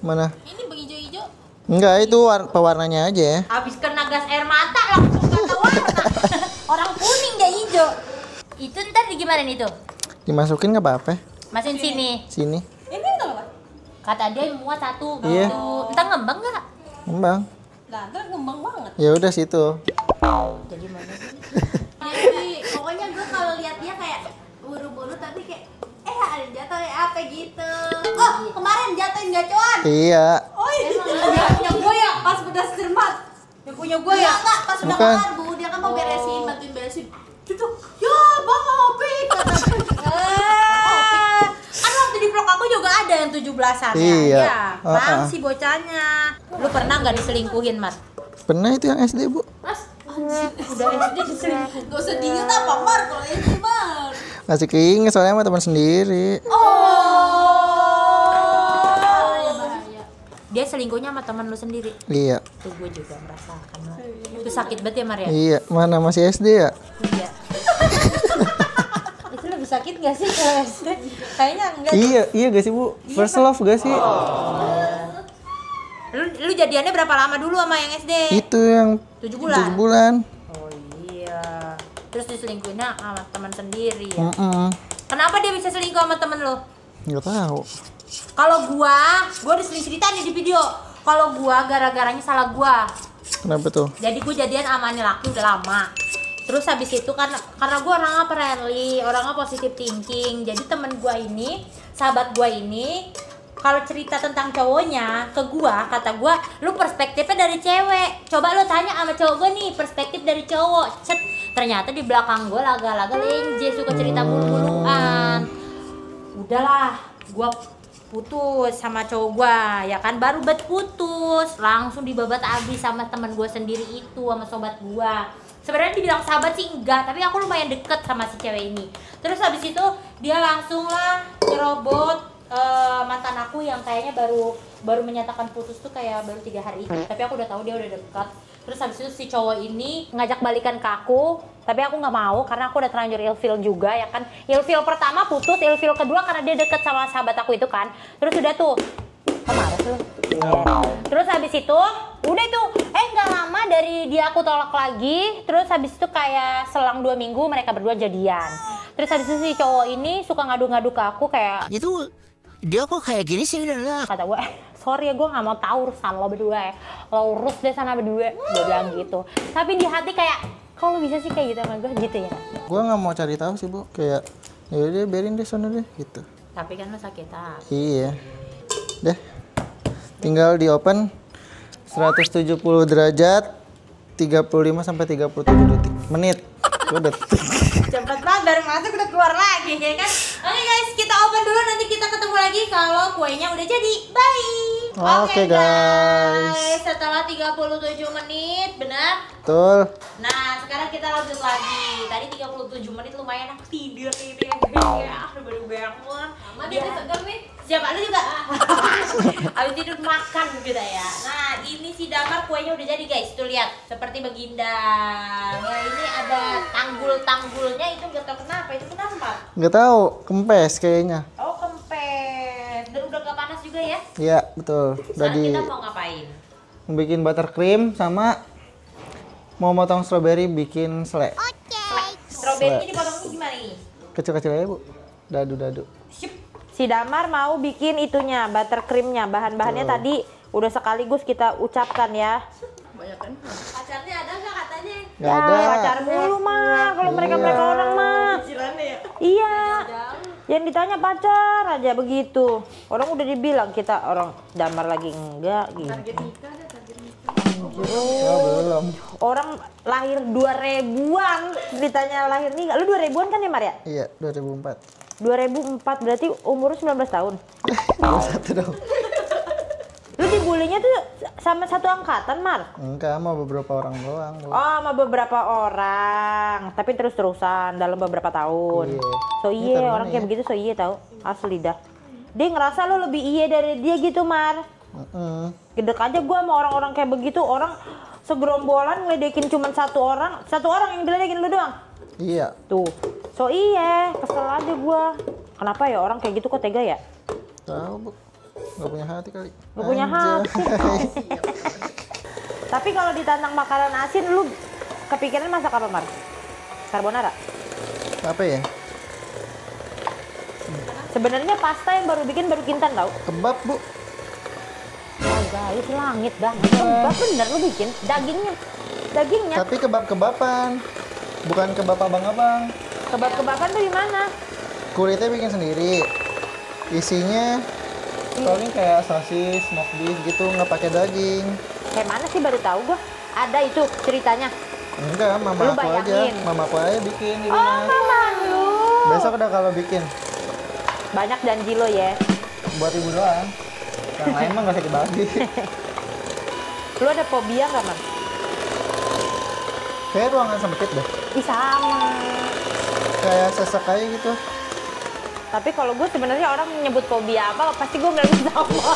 Speaker 2: Mana?
Speaker 3: Ini begitu-hijau.
Speaker 2: Enggak, itu pewarnanya aja.
Speaker 1: Habis kena gas air mata langsung kata warna. Orang kuning dia hijau. Itu ntar gimana nih tuh?
Speaker 2: Dimasukin nggak apa-apa.
Speaker 1: Masukin sini.
Speaker 2: Sini.
Speaker 3: Ini udah apa?
Speaker 1: Kata dia muat satu
Speaker 2: Iya.
Speaker 1: gitu. Entar ngembang nggak?
Speaker 2: Kembang.
Speaker 3: Nah, ntar ngembang banget.
Speaker 2: Ya udah situ.
Speaker 1: Jadi mana?
Speaker 3: Jadi, pokoknya gue kalau lihat dia kayak buru-buru tapi kayak ada jatuh ya apa gitu. Oh, kemarin jatuhin gacuan.
Speaker 2: Iya.
Speaker 3: Oh iya. Yang gue ya pas pedas cermat.
Speaker 1: Yang punya gue ya?
Speaker 3: Enggak, pas udah
Speaker 2: Bukan.
Speaker 3: kelar Bu, dia kan mau beresin, bantuin beresin. Gitu. Ya, Bang Opik kata.
Speaker 1: Kan waktu di vlog aku juga ada yang 17-an
Speaker 2: Iya.
Speaker 1: ya. Bang
Speaker 2: Uh-uh.
Speaker 1: si bocahnya. Lu pernah nggak diselingkuhin, Mat?
Speaker 2: Pernah itu yang SD, Bu.
Speaker 3: Mas,
Speaker 1: Udah SD diselingkuhin.
Speaker 3: gak usah diinget apa, Mar, kalau ini, Mar.
Speaker 2: Masih keinget soalnya sama teman sendiri.
Speaker 3: Bahaya.
Speaker 1: Dia selingkuhnya sama teman lu sendiri.
Speaker 2: Iya.
Speaker 1: Tuh gue juga merasakan. Mat. Itu sakit banget ya, Maria?
Speaker 2: Iya, mana masih SD ya?
Speaker 1: Iya. Itu lebih sakit gak sih kalau SD? Kayaknya enggak.
Speaker 2: Iya, iya gak sih, Bu? First love gak sih?
Speaker 1: Lu jadiannya berapa lama dulu sama yang SD?
Speaker 2: Itu yang
Speaker 1: 7 bulan.
Speaker 2: 7 bulan.
Speaker 1: Oh iya. Terus diselingkuhinnya sama teman sendiri ya. Kenapa dia bisa selingkuh sama temen lu?
Speaker 2: Nggak tahu.
Speaker 1: Kalau gua diselingkuhin nih di video. Kalau gua gara-garanya salah gua.
Speaker 2: Kenapa tuh?
Speaker 1: Jadi gua jadian sama nih laki udah lama. Terus habis itu karena gua orangnya friendly, orangnya positive thinking. Jadi temen gua ini, sahabat gua ini kalau cerita tentang cowoknya ke gua, kata gua, lu perspektifnya dari cewek. Coba lu tanya sama cowok gua nih, perspektif dari cowok. Cet, ternyata di belakang gua laga-laga lenje, suka cerita bulu-buluan. Udahlah, gua putus sama cowok gua, ya kan baru putus, langsung dibabat abis sama teman gua sendiri itu, sama sobat gua. Sebenarnya dibilang sahabat sih enggak, tapi aku lumayan deket sama si cewek ini. Terus habis itu dia langsung lah nyerobot mantan aku yang kayaknya baru menyatakan putus tuh kayak baru 3 hari ini. Tapi aku udah tahu dia udah dekat. Terus habis itu si cowok ini ngajak balikan ke aku, tapi aku nggak mau karena aku udah terlanjur ilfeel juga ya kan. Ilfeel pertama putus, ilfeel kedua karena dia deket sama sahabat aku itu kan. Terus udah tuh, marah tuh. Terus habis itu udah tuh, nggak lama dari dia aku tolak lagi. Terus habis itu kayak selang 2 minggu mereka berdua jadian. Terus habis itu si cowok ini suka ngadu-ngadu ke aku kayak,
Speaker 4: Itu dia kok kayak gini sih udah.
Speaker 1: kata gue, sorry ya gue nggak mau tahu urusan lo berdua ya, lo urus deh sana berdua, gue bilang gitu. Tapi di hati kayak, kalau bisa sih kayak gitu sama gue gitu ya.
Speaker 2: Gua nggak mau cari tahu sih, Bu. Kayak ya udah biarin deh sana deh gitu.
Speaker 1: Tapi kan lo sakit hati.
Speaker 2: Iya. Deh. Tinggal di open 170 derajat 35 sampai 37 detik. Menit. Detik.
Speaker 1: Cepet banget baru masuk udah keluar lagi ya kan. Oke guys, kita open dulu, nanti kita ketemu lagi kalau kuenya udah jadi. Bye.
Speaker 2: Oke, guys.
Speaker 1: Setelah 37 menit, benar?
Speaker 2: Betul.
Speaker 1: Nah, sekarang kita lanjut lagi. Tadi 37 menit lumayan aku tidur nih. Ya, baru bangun.
Speaker 3: Dia segar nih.
Speaker 1: Siapa lu juga? Habis tidur makan kita ya. Nah, ini si Damar kuenya udah jadi guys. Tuh lihat, seperti begindang. Ya, ini ada tanggul-tanggulnya itu enggak tahu kenapa. Itu kenapa?
Speaker 2: Nggak tahu, kempes kayaknya.
Speaker 1: Oh, kempes. Dan udah gak panas juga ya?
Speaker 2: Iya, betul. Udah
Speaker 1: Sekarang kita mau ngapain?
Speaker 2: bikin buttercream sama mau motong strawberry bikin selai.
Speaker 1: Stroberinya dipotongnya gimana nih?
Speaker 2: Kecil-kecil aja, Bu. Dadu-dadu.
Speaker 1: Si Damar mau bikin itunya, buttercreamnya. Bahan-bahannya tadi udah sekaligus kita ucapkan ya.
Speaker 3: Pacarnya ada nggak katanya?
Speaker 2: Nggak ada.
Speaker 1: Pacar mulu mah, kalau mereka orang mah.
Speaker 3: Cicilannya ya?
Speaker 1: Iya. Yang ditanya pacar aja begitu. Orang udah dibilang kita orang Damar lagi enggak gitu.
Speaker 3: Target nikah ada, target nikah.
Speaker 2: Ya, belum.
Speaker 1: Orang lahir 2000-an ditanya lahir nih. Lu 2000-an kan ya Mar ya?
Speaker 2: Iya, 2004.
Speaker 1: 2004 berarti umur 19 tahun.
Speaker 2: 21 dong.
Speaker 1: Lu dibulinya tuh sama satu angkatan, Mar?
Speaker 2: Enggak, mau beberapa orang doang, Bu.
Speaker 1: Oh, sama beberapa orang. Tapi terus-terusan dalam beberapa tahun.
Speaker 2: Iya.
Speaker 1: So
Speaker 2: Ini
Speaker 1: iya,
Speaker 2: taruhannya
Speaker 1: orang kayak
Speaker 2: ya.
Speaker 1: begitu so iya tahu. Asli dah. Dia ngerasa lo lebih iya dari dia gitu, Mar. Gedek aja gua sama orang-orang kayak begitu. Orang segerombolan ngeledekin cuma satu orang yang diledekin lu doang.
Speaker 2: Iya.
Speaker 1: Tuh. So iya, kesel aja gua. Kenapa ya orang kayak gitu kok tega ya?
Speaker 2: Tahu, Bu. Nggak punya hati kali.
Speaker 1: Nggak punya hati. Tapi kalau ditantang makanan asin, lu kepikiran masak apa, Mar? Carbonara?
Speaker 2: Apa ya?
Speaker 1: Sebenarnya pasta yang baru bikin baru Kintan tau?
Speaker 2: Kebab, Bu.
Speaker 1: Oh guys, langit banget. Kebab bener lu bikin. Dagingnya.
Speaker 2: Tapi kebab-kebaban. Bukan kebab abang-abang.
Speaker 1: Kebab-kebaban tuh di mana?
Speaker 2: Kulitnya bikin sendiri. Isinya paling kayak sosis, smoked beef gitu, nggak pakai daging.
Speaker 1: Kayak mana sih baru tahu gua. Ada itu ceritanya.
Speaker 2: Enggak, mama
Speaker 1: Lu
Speaker 2: aku aja.
Speaker 1: bayangin.
Speaker 2: Mama aku aja bikin di
Speaker 1: Oh,
Speaker 2: rumah.
Speaker 1: mama lu.
Speaker 2: Besok udah kalau bikin.
Speaker 1: Banyak janji lo ya.
Speaker 2: Buat ibu doang. Yang lain mah nggak usah dibagi.
Speaker 1: Lu ada fobia nggak, Man?
Speaker 2: Kayak ruangan sempit deh.
Speaker 1: Ih, sama.
Speaker 2: Kayak sesek aja gitu.
Speaker 1: Tapi kalau gue sebenarnya orang nyebut fobia apa, pasti gue bilang sama.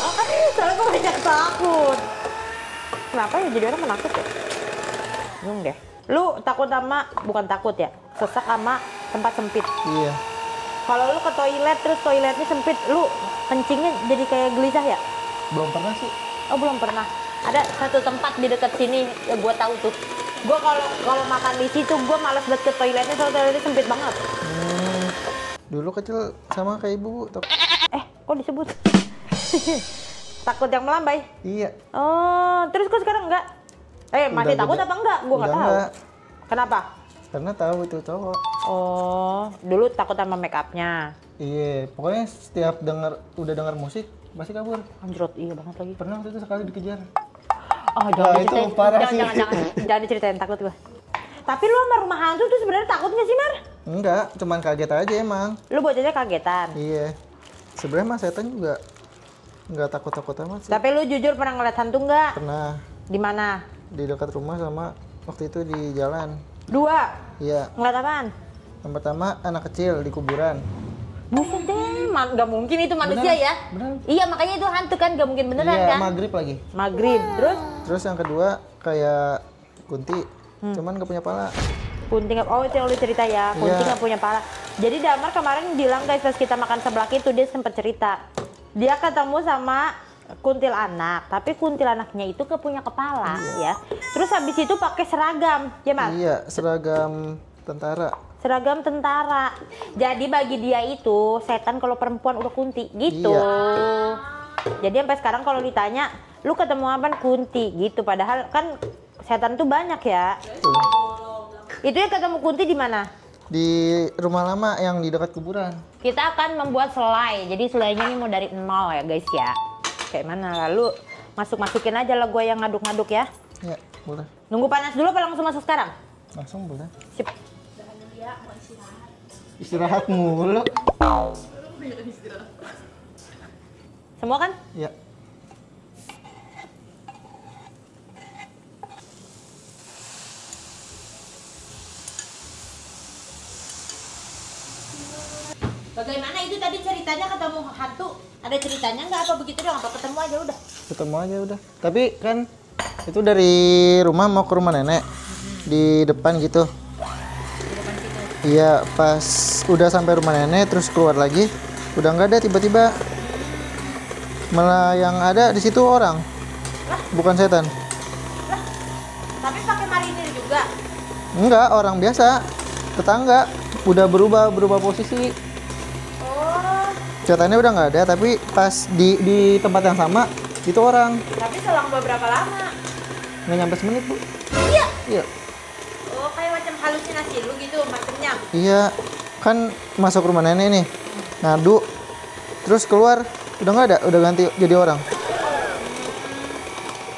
Speaker 1: Soalnya gue banyak takut. Kenapa ya jadi orang menakut ya? Bingung deh. Lu takut sama, bukan takut ya, sesak sama tempat sempit.
Speaker 2: Iya.
Speaker 1: Kalau lu ke toilet terus toiletnya sempit, lu kencingnya jadi kayak gelisah ya?
Speaker 2: Belum pernah sih.
Speaker 1: Oh belum pernah. Ada satu tempat di dekat sini, ya gue tahu tuh. Gue kalau makan di situ, gue malas banget ke toiletnya, soalnya toiletnya sempit banget.
Speaker 2: Dulu kecil sama kayak ibu.
Speaker 1: Kok disebut? Takut yang melambai?
Speaker 2: Iya.
Speaker 1: Oh, terus kok sekarang enggak? Masih
Speaker 2: Udah
Speaker 1: takut
Speaker 2: beda.
Speaker 1: apa enggak? Gue nggak
Speaker 2: Udah
Speaker 1: tahu.
Speaker 2: enggak.
Speaker 1: Kenapa?
Speaker 2: Karena tahu itu cowok.
Speaker 1: Oh, dulu takut sama make upnya.
Speaker 2: Iya, pokoknya setiap udah denger musik pasti kabur.
Speaker 1: Anjrot, iya banget lagi.
Speaker 2: Pernah waktu itu sekali dikejar.
Speaker 1: Oh,
Speaker 2: Wah,
Speaker 1: jangan
Speaker 2: itu
Speaker 1: diceritain.
Speaker 2: parah
Speaker 1: Jangan,
Speaker 2: sih.
Speaker 1: jangan diceritain, takut gue. Tapi lu sama rumah hantu tuh sebenarnya takut nggak sih, Mar?
Speaker 2: Enggak, cuman kaget aja emang.
Speaker 1: Lu bocahnya kagetan.
Speaker 2: Iya. Sebenarnya mah setan juga nggak takut-takut amat sih.
Speaker 1: Tapi lu jujur pernah ngeliat hantu nggak?
Speaker 2: Pernah
Speaker 1: Di mana?
Speaker 2: di dekat rumah sama waktu itu di jalan.
Speaker 1: Dua.
Speaker 2: Iya.
Speaker 1: Ngeliat apaan?
Speaker 2: Yang pertama anak kecil di kuburan.
Speaker 1: Buset deh, nggak mungkin itu manusia
Speaker 2: Beneran,
Speaker 1: ya?
Speaker 2: beneran.
Speaker 1: Iya, makanya itu hantu kan, nggak mungkin beneran
Speaker 2: Iya,
Speaker 1: kan?
Speaker 2: maghrib lagi.
Speaker 1: Maghrib, terus
Speaker 2: Terus yang kedua kayak kunti, cuman gak punya pala.
Speaker 1: kunti nggak? Oh itu yang lu cerita ya, kunti
Speaker 2: Iya.
Speaker 1: nggak punya pala. Jadi Damar kemarin bilang guys pas kita makan seblak itu dia sempat cerita, dia ketemu sama kuntilanak, tapi kuntilanaknya itu punya kepala ya. Terus habis itu pakai seragam, ya Mas?
Speaker 2: Iya, seragam tentara.
Speaker 1: Seragam tentara. Jadi bagi dia itu setan kalau perempuan udah kunti gitu.
Speaker 2: Iya.
Speaker 1: Jadi sampai sekarang kalau ditanya, lu ketemu apa kunti gitu. Padahal kan setan tuh banyak ya.
Speaker 2: Tuh.
Speaker 1: Itu ya ketemu kunti di mana?
Speaker 2: Di rumah lama yang di dekat kuburan.
Speaker 1: Kita akan membuat selai. Jadi selainya ini mau dari nol ya guys ya. Kayak mana? Lalu masukin aja lah gue yang ngaduk-ngaduk ya.
Speaker 2: Ya, boleh.
Speaker 1: Nunggu panas dulu apa langsung masuk sekarang?
Speaker 2: Langsung boleh.
Speaker 1: Sip.
Speaker 2: Istirahat mulu.
Speaker 1: Semua kan?
Speaker 2: Ya.
Speaker 1: Bagaimana itu tadi ceritanya ketemu hantu? Ada ceritanya nggak apa begitu dong? Apa ketemu aja udah?
Speaker 2: Ketemu aja udah. Tapi kan itu dari rumah mau ke rumah nenek. Di depan gitu. Iya, pas udah sampai rumah nenek terus keluar lagi, udah nggak ada tiba-tiba. Malah yang ada di situ orang. Bukan setan.
Speaker 1: Tapi pakai marinir juga.
Speaker 2: Enggak, orang biasa. Tetangga udah berubah posisi.
Speaker 1: Oh,
Speaker 2: Setannya udah nggak ada, tapi pas di tempat yang sama itu orang.
Speaker 1: tapi selang beberapa lama?
Speaker 2: Nggak nyampe semenit, Bu.
Speaker 1: Iya.
Speaker 2: Iya.
Speaker 1: Oh, kayak macam halusinasi lu gitu macamnya.
Speaker 2: Iya, kan masuk rumah nenek nih, ngadu, terus keluar, udah nggak ada, udah ganti jadi orang.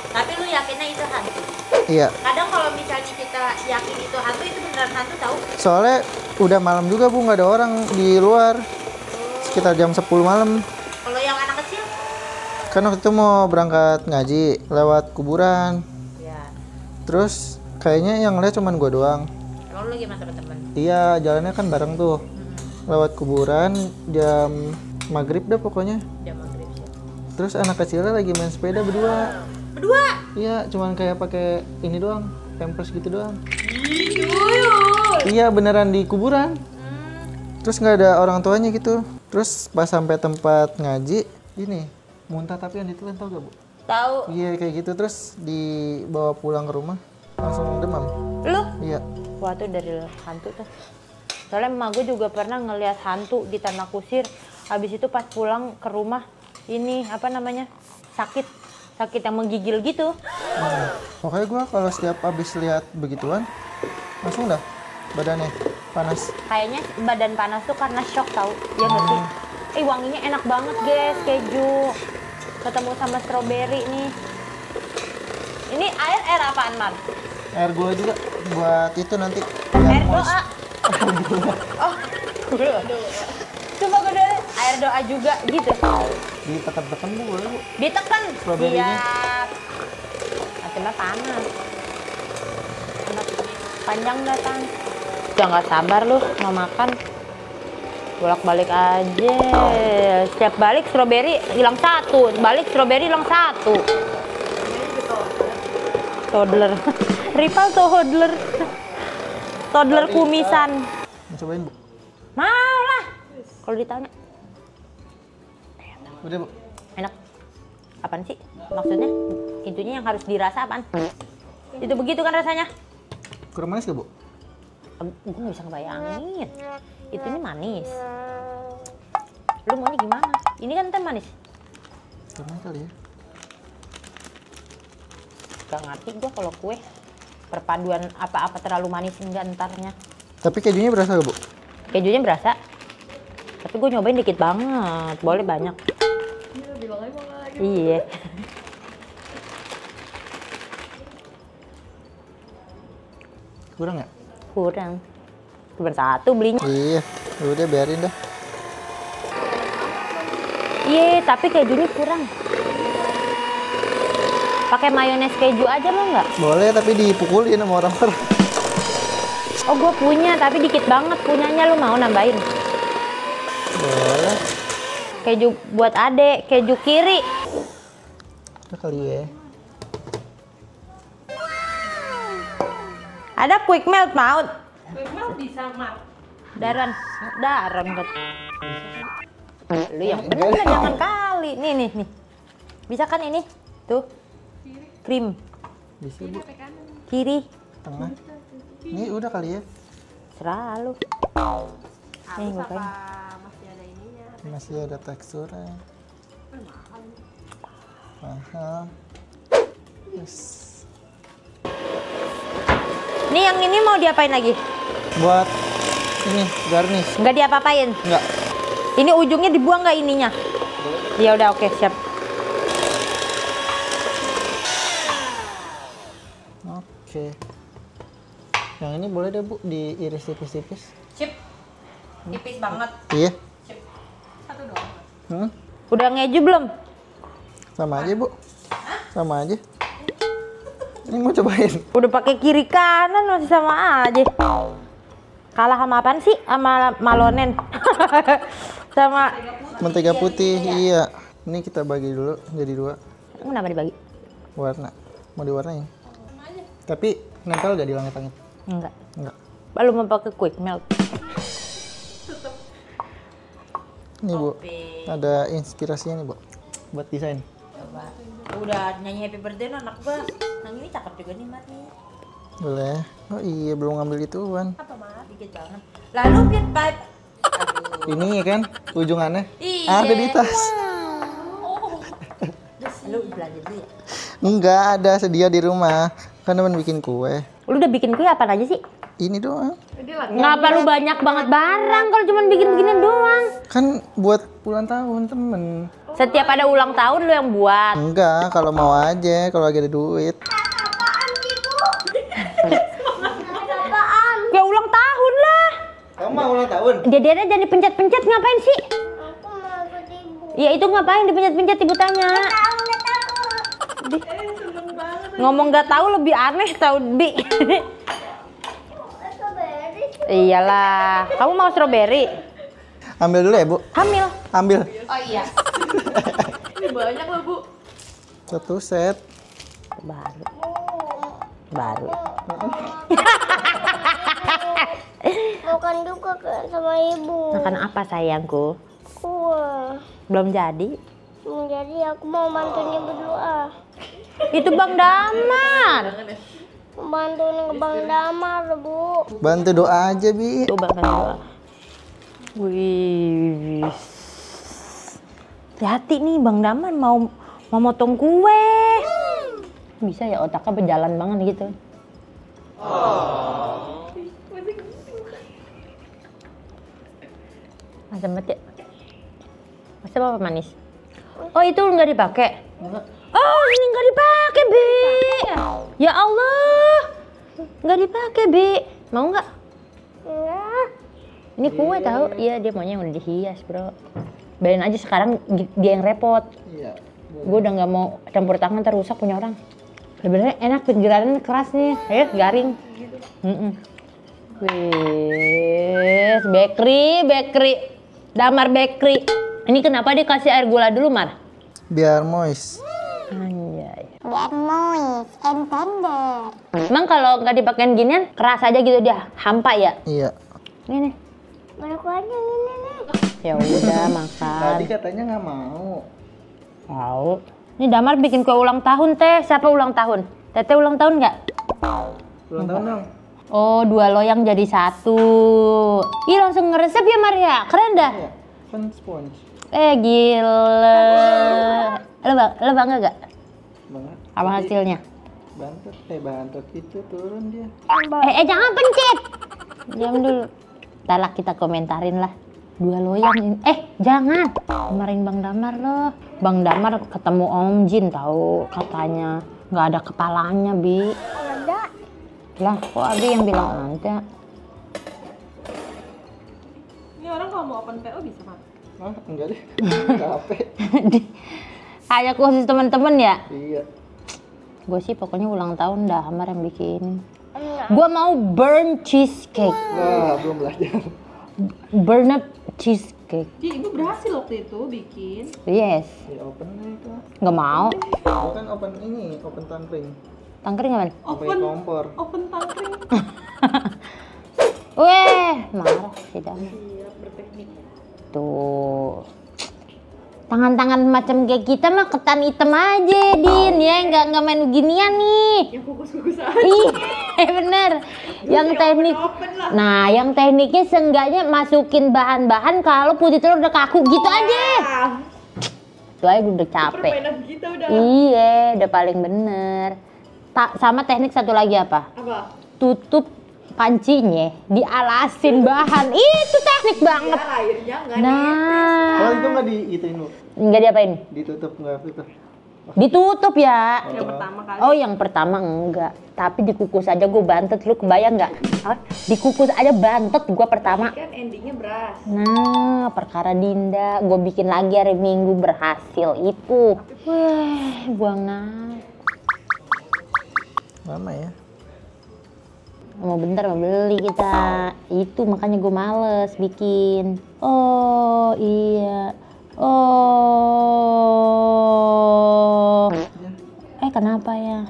Speaker 1: Tapi lu yakinnya itu hantu?
Speaker 2: Iya,
Speaker 1: Kadang kalau misalnya kita yakin itu hantu, itu beneran hantu tahu?
Speaker 2: soalnya udah malam juga Bu, nggak ada orang di luar, sekitar jam 10 malam.
Speaker 1: Kalau yang anak kecil?
Speaker 2: Kan waktu itu mau berangkat ngaji lewat kuburan.
Speaker 1: Ya.
Speaker 2: Terus kayaknya yang lihat cuman gua doang.
Speaker 1: Emang lu lagi sama teman-teman?
Speaker 2: Iya, jalannya kan bareng tuh. Lewat kuburan jam maghrib dah pokoknya.
Speaker 1: Jam maghrib sih.
Speaker 2: Terus anak kecilnya lagi main sepeda berdua.
Speaker 1: Berdua?
Speaker 2: Iya, cuman kayak pakai ini doang, pampers gitu doang.
Speaker 1: Tuyul.
Speaker 2: Iya, beneran di kuburan. Terus nggak ada orang tuanya gitu. Terus pas sampai tempat ngaji, ini muntah tapi yang ditelan, tau gak Bu?
Speaker 1: Tahu.
Speaker 2: Iya kayak gitu, terus dibawa pulang ke rumah langsung demam.
Speaker 1: Lu?
Speaker 2: Iya.
Speaker 1: Wah tuh dari hantu tuh. Soalnya emak gue juga pernah ngelihat hantu di tanah kusir. Habis itu pas pulang ke rumah ini apa namanya sakit yang menggigil gitu.
Speaker 2: Pokoknya gua kalau setiap habis lihat begituan langsung dah badannya panas.
Speaker 1: Kayaknya badan panas tuh karena shock tau. Ya nggak sih? Wanginya enak banget guys, keju. Ketemu sama stroberi nih. Ini air apaan Mar?
Speaker 2: Air gua juga buat itu nanti.
Speaker 1: Air
Speaker 2: moist.
Speaker 1: doa. Oh, coba gue dulu. Air doa juga gitu.
Speaker 2: Ditekan-tekan Bu, boleh Bu.
Speaker 1: Ditekan.
Speaker 2: Stroberinya.
Speaker 1: Siap. Nanti mah panas. Anak panjang datang. Udah nggak sabar lu mau makan. Bolak-balik aja. Setiap balik stroberi hilang satu. Balik stroberi hilang satu. Toddler. Rival tuh toddler. Toddler kumisan.
Speaker 2: Mau cobain Bu?
Speaker 1: Mau lah. Kalau ditanya.
Speaker 2: Udah Bu.
Speaker 1: Enak. Apaan sih? Maksudnya? Intinya yang harus dirasa apaan? Itu begitu kan rasanya?
Speaker 2: Kurang manis gak Bu?
Speaker 1: Gue gak bisa ngebayangin. Itu ini manis. Lu maunya gimana? Ini kan teh manis.
Speaker 2: Kurang kali ya.
Speaker 1: Gak ngerti gue kalau kue. Perpaduan apa-apa terlalu manis enggak entarnya.
Speaker 2: Tapi kejunya berasa gak Bu?
Speaker 1: Kejunya berasa. Tapi gue nyobain dikit banget. Boleh banyak. Iya.
Speaker 2: Kurang ya?
Speaker 1: Kurang. Cuma satu belinya.
Speaker 2: Iya, udah biarin dah.
Speaker 1: Iya, tapi kejunya kurang. Pakai mayones keju aja mau nggak?
Speaker 2: Boleh, tapi dipukulin sama orang-orang.
Speaker 1: Oh, gue punya, tapi dikit banget punyanya. Lu mau nambahin?
Speaker 2: Boleh.
Speaker 1: Keju buat adek, keju kiri.
Speaker 2: Udah kali ya.
Speaker 1: Ada quick melt mau?
Speaker 3: Quick melt bisa Mar.
Speaker 1: Daran kan. Lu yang bener jangan kali. Nih. Bisa kan ini? Tuh. Krim.
Speaker 2: Bisa Bu.
Speaker 1: Kiri.
Speaker 2: Tengah. Ini udah kali ya.
Speaker 1: Serah lu. Nih gue pengen.
Speaker 3: Masih ada ininya.
Speaker 2: Masih ada teksturnya. Mahal. Yes.
Speaker 1: Nih yang ini mau diapain lagi?
Speaker 2: Buat ini garnish.
Speaker 1: Nggak diapa-apain?
Speaker 2: Enggak.
Speaker 1: Ini ujungnya dibuang nggak ininya? Ya udah oke, siap.
Speaker 2: Oke. Yang ini boleh deh Bu diiris tipis-tipis.
Speaker 1: Sip. Tipis banget.
Speaker 2: Iya.
Speaker 3: Satu doang.
Speaker 2: Hmm?
Speaker 1: Udah ngeju belum?
Speaker 2: Sama aja Bu. Sama aja. Ini mau cobain.
Speaker 1: Udah pakai kiri kanan masih sama aja. Kalah sama apaan sih? Sama malonen. Sama
Speaker 2: Mentega putih, iya. Ini kita bagi dulu jadi dua.
Speaker 1: kenapa dibagi?
Speaker 2: Warna. Mau diwarnain? Tapi nempel gak di langit-langit?
Speaker 1: Enggak.
Speaker 2: Enggak.
Speaker 1: Baru mau pakai quick melt.
Speaker 2: Ini Bu. Ada inspirasinya nih Bu. Buat desain.
Speaker 1: Coba. Udah nyanyi happy birthday no, anak gua. Yang ini cakep juga nih Mat nih.
Speaker 2: Boleh. Oh iya, belum ngambil ituan.
Speaker 1: Apa Mat? Dikit banget. Lalu pit pipe.
Speaker 2: Ini kan ujungannya.
Speaker 1: Iya.
Speaker 2: Ada di tas.
Speaker 1: Lu belanja dulu ya?
Speaker 2: Enggak, ada sedia di rumah. Kan teman bikin kue.
Speaker 1: Lu udah bikin kue apa aja sih?
Speaker 2: Ini doang.
Speaker 1: Ngapa lu banyak banget barang kalau cuma bikin-bikinan doang?
Speaker 2: Kan buat ulang tahun temen.
Speaker 1: Setiap ada ulang tahun lu yang buat.
Speaker 2: Enggak, kalau mau aja, kalau lagi ada duit.
Speaker 1: Ya ulang tahun lah.
Speaker 2: Kamu mau ulang tahun?
Speaker 1: Jadi jangan dipencet-pencet ngapain sih? Iya itu ngapain dipencet-pencet ibu tanya. Ngomong nggak tahu lebih aneh tau Bi. Iyalah, kamu mau strawberry?
Speaker 2: Ambil dulu ya Bu.
Speaker 1: Hamil.
Speaker 2: Ambil.
Speaker 3: Oh iya. Ini banyak loh Bu.
Speaker 2: Satu set.
Speaker 1: Baru.
Speaker 5: Makan juga kan sama ibu.
Speaker 1: Makan apa sayangku?
Speaker 5: Kue.
Speaker 1: Belum jadi.
Speaker 5: Jadi aku mau bantunya berdoa.
Speaker 1: Itu Bang Damar.
Speaker 5: Bantuin ke Bang Damar, Bu.
Speaker 2: Bantu doa aja Bi.
Speaker 1: Tuh Bang Damar. Wih. Hati-hati nih Bang Damar mau motong kue. Bisa ya otaknya berjalan banget gitu. Asam banget ya. Masa apa manis? Oh itu nggak dipakai? Oh ini nggak dipakai Bi. Ya Allah, nggak dipakai Bi. Mau nggak?
Speaker 5: Enggak.
Speaker 1: Ini kue tahu? Iya dia maunya yang udah dihias bro. Bayarin aja sekarang dia yang repot.
Speaker 2: Iya.
Speaker 1: Gue udah nggak mau campur tangan ntar rusak punya orang. Sebenarnya enak pinggirannya keras nih, garing. Wih, bakery, Damar Bakery. Ini kenapa dia kasih air gula dulu Mar?
Speaker 2: Biar moist.
Speaker 1: Anjay.
Speaker 5: Biar moist and tender.
Speaker 1: Emang kalau nggak dipakein ginian keras aja gitu dia, hampa ya?
Speaker 2: Iya.
Speaker 1: Ini nih.
Speaker 5: Baru aja ini nih.
Speaker 1: Ya udah makan.
Speaker 2: Tadi katanya nggak mau.
Speaker 1: Tahu. Ini Damar bikin kue ulang tahun teh. Siapa ulang tahun? Teteh ulang tahun nggak?
Speaker 2: Ulang tahun dong.
Speaker 1: Oh 2 loyang jadi 1. Ih langsung ngeresep ya Maria. Keren dah.
Speaker 2: Iya. Kan sponge.
Speaker 1: Gila. Lo bangga gak?
Speaker 2: Banget.
Speaker 1: Apa hasilnya?
Speaker 2: Bantet itu turun dia.
Speaker 1: Jangan pencet. Diam dulu. Ntar lah kita komentarin lah. 2 loyang ini. Jangan. Kemarin Bang Damar loh. Bang Damar ketemu Om Jin tahu katanya nggak ada kepalanya Bi.
Speaker 5: Ada.
Speaker 1: Lah kok Abi yang bilang ada?
Speaker 3: Ini orang kalau mau open PO bisa Mat?
Speaker 2: Ah, enggak deh. Capek.
Speaker 1: Kayak khusus teman-teman ya?
Speaker 2: Iya.
Speaker 1: Gue sih pokoknya ulang tahun Damar yang bikin. Gue mau burn cheesecake.
Speaker 2: Wah, belum belajar.
Speaker 1: Burn cheesecake.
Speaker 3: Ibu berhasil waktu itu bikin.
Speaker 1: Yes.
Speaker 2: Ya open aja itu.
Speaker 1: Nggak mau.
Speaker 2: Bukan open ini, open tangkring.
Speaker 1: Tangkring apa?
Speaker 2: Sampai kompor.
Speaker 3: Open tangkring.
Speaker 1: Weh, marah si Damar.
Speaker 3: Iya, berteknik.
Speaker 1: Tuh. Tangan-tangan macam kayak kita mah ketan hitam aja, Din. Ya, nggak main ginian nih.
Speaker 3: Yang kukus-kukus aja.
Speaker 1: Iya, bener. Yang teknik. Nah, yang tekniknya seenggaknya masukin bahan-bahan kalau putih telur udah kaku gitu aja. Itu aja udah capek.
Speaker 3: Permainan kita udah.
Speaker 1: Iya, udah paling bener. Sama teknik satu lagi apa?
Speaker 3: Apa?
Speaker 1: Tutup pancinya, dialasin bahan. Itu teknik banget.
Speaker 3: Ya, airnya nggak
Speaker 1: Nah,
Speaker 2: Oh, itu nggak diituin lu?
Speaker 1: nggak diapain?
Speaker 2: Ditutup nggak itu?
Speaker 1: Ditutup ya.
Speaker 3: Yang pertama kali.
Speaker 1: Oh, yang pertama enggak. Tapi dikukus aja gue bantet. Lu kebayang nggak? Dikukus aja bantet gue pertama.
Speaker 3: Kan endingnya beras.
Speaker 1: Nah, perkara Dinda. Gue bikin lagi hari Minggu berhasil itu. Wah, buangan.
Speaker 2: Lama ya.
Speaker 1: Mau bentar mau beli kita. Itu makanya gue males bikin. Oh, iya. Oh. Kenapa ya?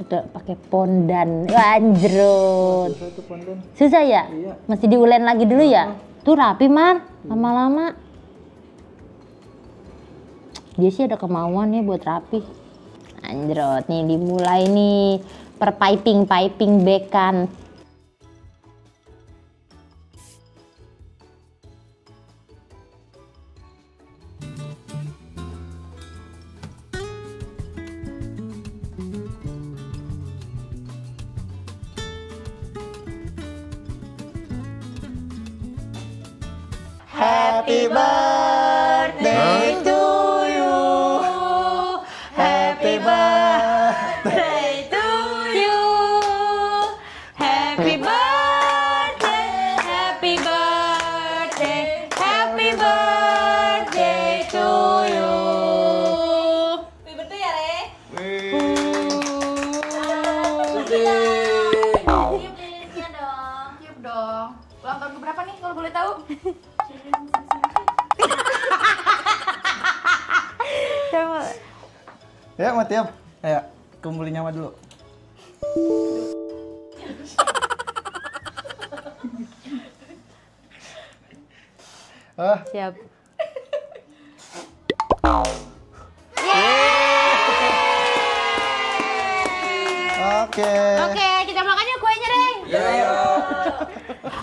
Speaker 1: Ada pakai pondan. Anjrot.
Speaker 2: Susah tuh pondan.
Speaker 1: Susah ya?
Speaker 2: Iya.
Speaker 1: Mesti diulen lagi dulu ya? Tuh rapi, Mar. Lama-lama. Dia sih ada kemauan ya buat rapi. Anjrot, nih dimulai nih. Perpiping bekan.
Speaker 2: Happy birthday to you. Happy birthday
Speaker 1: to you. Happy birthday, happy birthday, happy birthday.
Speaker 2: Ya, mau tiap. Ayo, kumpulin nyawa dulu.
Speaker 1: Siap.
Speaker 2: Oke.
Speaker 1: Oke, kita makan yuk kuenya deh.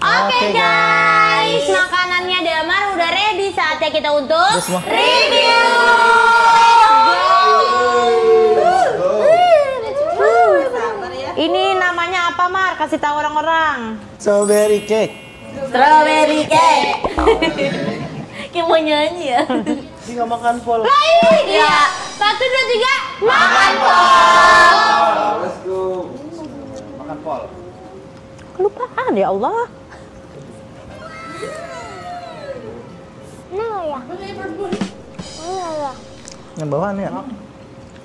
Speaker 1: Oke guys, makanannya Damar udah ready. Saatnya kita untuk
Speaker 2: Udah semua.
Speaker 1: review. Ini namanya apa Mar? Kasih tahu orang-orang.
Speaker 2: Strawberry cake.
Speaker 1: Strawberry cake. Kayak mau nyanyi ya.
Speaker 2: Dia nggak makan pol.
Speaker 1: Nah ini dia. 1, 2, 3, makan pol.
Speaker 2: Makan pol.
Speaker 1: Kelupaan ya Allah.
Speaker 5: Nah ya. Nah ya.
Speaker 2: Yang bawaan ya.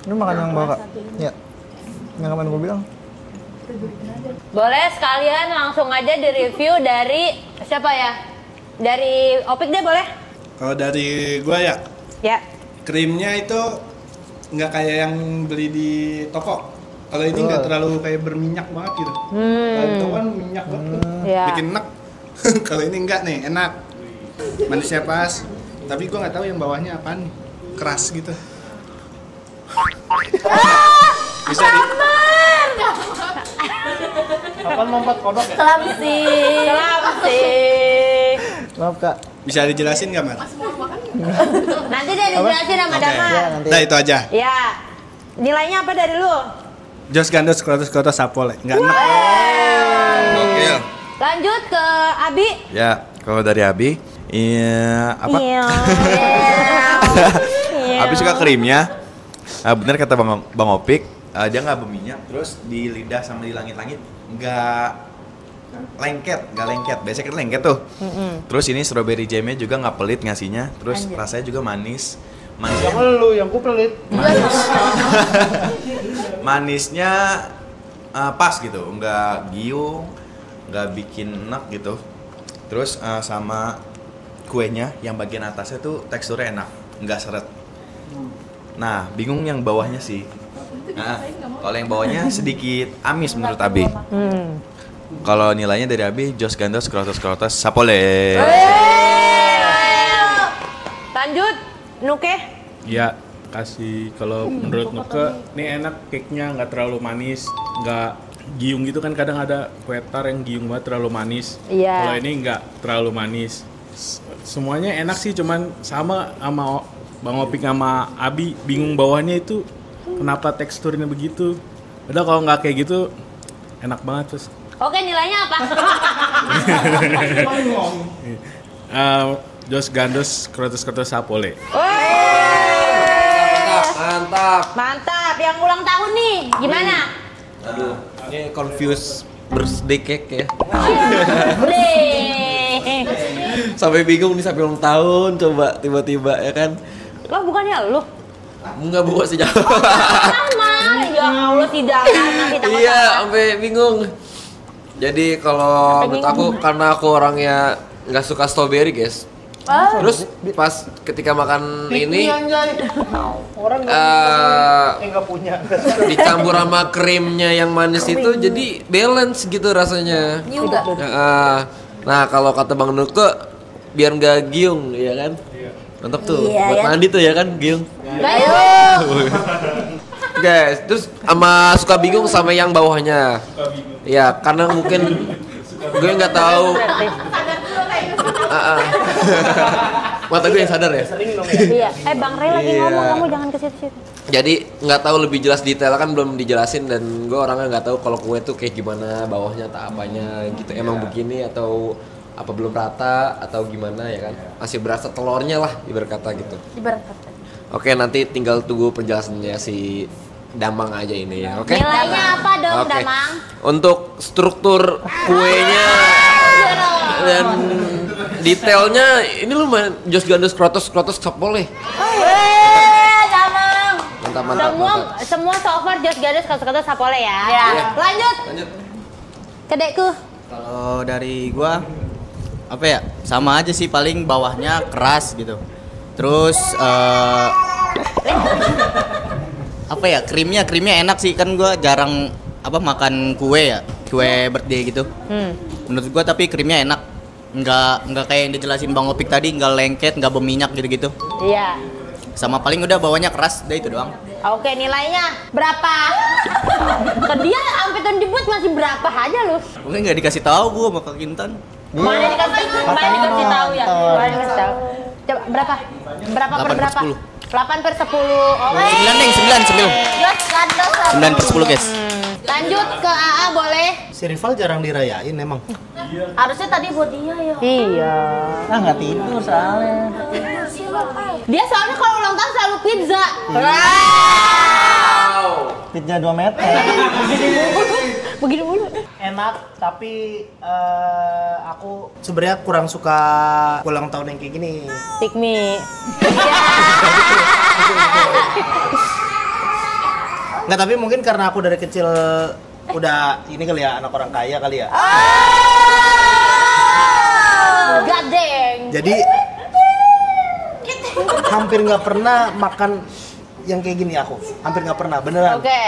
Speaker 2: Ini makan yang bawah Kak. Ya. Yang kemarin gue bilang.
Speaker 1: Boleh sekalian langsung aja di-review dari siapa ya? Dari Opik deh boleh?
Speaker 6: Kalau dari gua ya,
Speaker 1: Ya.
Speaker 6: krimnya itu nggak kayak yang beli di toko. Kalau ini nggak terlalu kayak berminyak banget gitu. Kalau di toko kan minyak banget tuh.
Speaker 1: Ya.
Speaker 6: Bikin enak. Kalau ini enggak nih, enak. Manisnya pas. Tapi gua nggak tahu yang bawahnya apaan nih. Keras gitu. Bisa di
Speaker 2: Kapan lompat kodok ya?
Speaker 1: Selamsi.
Speaker 2: Maaf Kak.
Speaker 6: bisa dijelasin nggak, Mar?
Speaker 1: Nanti deh dijelasin sama
Speaker 6: Oke.
Speaker 1: Damar.
Speaker 2: Ya, nanti.
Speaker 6: Nah, itu aja.
Speaker 1: Ya. Nilainya apa dari lu?
Speaker 6: Jos Gandos Krotos Sapole. Nggak enak.
Speaker 7: Gokil.
Speaker 1: Lanjut ke Abi.
Speaker 7: Ya, kalau dari Abi, iya apa?
Speaker 1: Iya.
Speaker 7: Abi suka krimnya. Bener kata Bang Opik, dia nggak berminyak, terus di lidah sama di langit-langit nggak lengket. Biasanya kan lengket tuh. Terus ini strawberry jamnya juga nggak pelit ngasihnya, terus rasanya juga manis. Manisnya,
Speaker 2: Lu yang ku pelit.
Speaker 7: manisnya pas gitu, nggak giung, nggak bikin enak gitu. Terus sama kuenya yang bagian atasnya tuh teksturnya enak, nggak seret. Nah, bingung yang bawahnya sih. Nah, kalau yang bawahnya sedikit amis menurut Abi. Kalau nilainya dari Abi, Jos Gandos Krotos Sapole.
Speaker 1: Lanjut Nuke.
Speaker 8: Ya, kasih kalau menurut Nuke, ini enak cake-nya nggak terlalu manis, nggak giung gitu kan kadang ada kue tar yang giung banget terlalu manis.
Speaker 1: Iya.
Speaker 8: Kalau ini nggak terlalu manis. Semuanya enak sih, cuman sama Bang Opik sama Abi bingung bawahnya itu kenapa teksturnya begitu. Udah kalau nggak kayak gitu enak banget terus.
Speaker 1: Oke, nilainya apa?
Speaker 8: Jos Gandos Krotos Sapole.
Speaker 1: Mantap. Yang ulang tahun nih, gimana?
Speaker 9: Aduh, ini confused birthday cake ya.
Speaker 1: Boleh.
Speaker 9: Sampai bingung nih sampai ulang tahun coba tiba-tiba ya kan.
Speaker 1: Lo bukannya lu?
Speaker 9: Enggak bawa sejauh.
Speaker 1: Sama. Ya Allah, tidak nanti takut
Speaker 9: Iya,
Speaker 1: salah.
Speaker 9: sampai bingung. Jadi kalau menurut aku karena aku orangnya nggak suka strawberry, guys. Terus pas ketika makan ini
Speaker 2: Orang nggak punya.
Speaker 9: dicampur sama krimnya yang manis itu jadi balance gitu rasanya.
Speaker 3: Juga.
Speaker 9: Nah, kalau kata Bang Nuke biar nggak giung ya kan. Mantap tuh,
Speaker 1: Iya,
Speaker 9: buat
Speaker 1: ya.
Speaker 9: mandi tuh ya kan, giung.
Speaker 1: Ayo.
Speaker 9: Guys, terus suka bingung sama yang bawahnya. Ya, karena mungkin gue nggak tahu. Mata gue yang sadar ya.
Speaker 1: Iya. Bang Ray lagi
Speaker 9: Iya.
Speaker 1: ngomong, kamu jangan ke situ-situ.
Speaker 9: Jadi nggak tahu lebih jelas detail kan belum dijelasin dan gue orangnya nggak tahu kalau kue tuh kayak gimana bawahnya tak apanya gitu. Emang begini atau apa belum rata atau gimana ya kan? Masih berasa telurnya lah ibarat kata gitu.
Speaker 1: Ibarat kata.
Speaker 9: Oke, nanti tinggal tunggu penjelasannya si Damang aja ini ya. Oke.
Speaker 1: Nilainya apa dong,
Speaker 9: Oke.
Speaker 1: Damang?
Speaker 9: Untuk struktur kuenya dan detailnya ini lumayan Jos Gandos Krotos Sapole.
Speaker 1: Damang.
Speaker 9: Mantap.
Speaker 1: Semua so far Jos Gandos kata Sapole ya. Lanjut. Ke Dekku.
Speaker 10: Kalau dari gua apa ya? Sama aja sih, paling bawahnya keras gitu. Terus apa ya, krimnya enak sih, kan gue jarang makan kue birthday gitu. Menurut gue tapi krimnya enak, nggak kayak yang dijelasin Bang Opik tadi, nggak lengket, nggak berminyak gitu.
Speaker 1: Iya.
Speaker 10: Sama paling udah bawahnya keras, udah itu doang.
Speaker 1: Oke, nilainya berapa? Ke dia sampai tuh dibuat masih berapa aja lu?
Speaker 10: Mungkin nggak dikasih tahu gue sama Kak Kintan.
Speaker 1: Mana dikasih tahu ya? Mana dikasih tahu? Coba berapa? Berapa per berapa? 8 per 10. Oke.
Speaker 10: 9 Neng, 9.
Speaker 1: Yos, kandos.
Speaker 10: 9 per 10 guys.
Speaker 1: Lanjut ke AA boleh?
Speaker 11: Si rival jarang dirayain emang.
Speaker 1: Harusnya tadi buat dia ya. Iya.
Speaker 2: Ah nggak tidur soalnya.
Speaker 1: Dia soalnya kalau ulang tahun selalu pizza.
Speaker 2: Pizza 2 meter.
Speaker 1: Begini mulu.
Speaker 11: Enak, tapi aku sebenarnya kurang suka ulang tahun yang kayak gini.
Speaker 1: Pick me.
Speaker 11: Nggak, tapi mungkin karena aku dari kecil udah ini kali ya, anak orang kaya kali ya.
Speaker 1: Gadeng.
Speaker 11: Jadi hampir nggak pernah makan yang kayak gini aku. Hampir nggak pernah, beneran.
Speaker 1: Oke.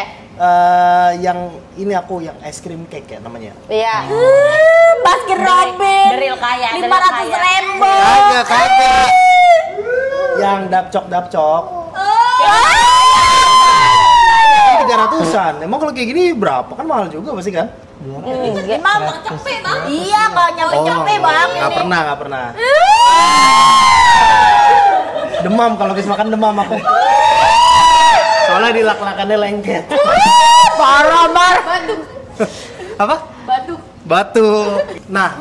Speaker 11: Yang ini aku yang es krim cake ya namanya.
Speaker 1: Iya.
Speaker 3: Baskin Robin.
Speaker 1: Deril kaya.
Speaker 3: 500.000.
Speaker 11: Kagak. Yang dapcok. 300-an. Emang kalau kayak gini berapa? Kan mahal juga pasti kan?
Speaker 3: Emang cepet bang. Iya kalau nyampe cepet bang.
Speaker 11: Nggak pernah. Demam kalau habis makan demam aku. Soalnya di lak-lakannya lengket.
Speaker 1: Parah.
Speaker 11: Apa? Batu. Nah,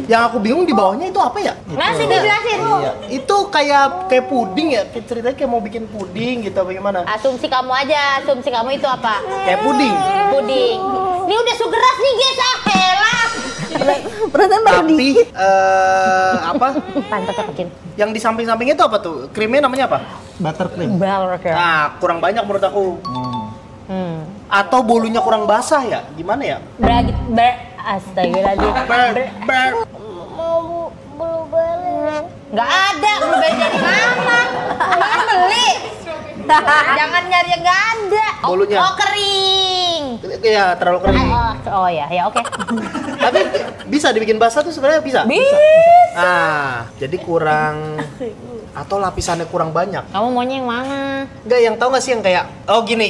Speaker 11: yang aku bingung di bawahnya itu apa ya?
Speaker 1: Masih dijelasin.
Speaker 11: Iya. Itu kayak puding ya? Ceritanya kayak mau bikin puding gitu bagaimana?
Speaker 1: Asumsi kamu aja. Asumsi kamu itu apa?
Speaker 11: Kayak puding.
Speaker 1: Puding. Ini udah sugeras nih guys. Helah.
Speaker 3: Perasaan baru
Speaker 11: Tapi apa?
Speaker 1: Pantatnya bikin.
Speaker 11: Yang di samping-sampingnya itu apa tuh? Krimnya namanya apa?
Speaker 2: Buttercream.
Speaker 11: Nah, kurang banyak menurut aku. Atau bolunya kurang basah ya? Gimana ya?
Speaker 1: Astagfirullahaladzim.
Speaker 5: Mau blueberry.
Speaker 1: Nggak ada. Blueberry dari mana? Jangan beli. Jangan nyari yang nggak ada.
Speaker 11: Bolunya.
Speaker 1: Oh kering.
Speaker 11: Iya, terlalu kering.
Speaker 1: Oh ya oke.
Speaker 11: Tapi bisa dibikin basah tuh sebenarnya bisa.
Speaker 1: Bisa.
Speaker 11: Ah, jadi kurang atau lapisannya kurang banyak.
Speaker 1: Kamu maunya yang mana?
Speaker 11: Enggak, yang tahu nggak sih yang kayak gini.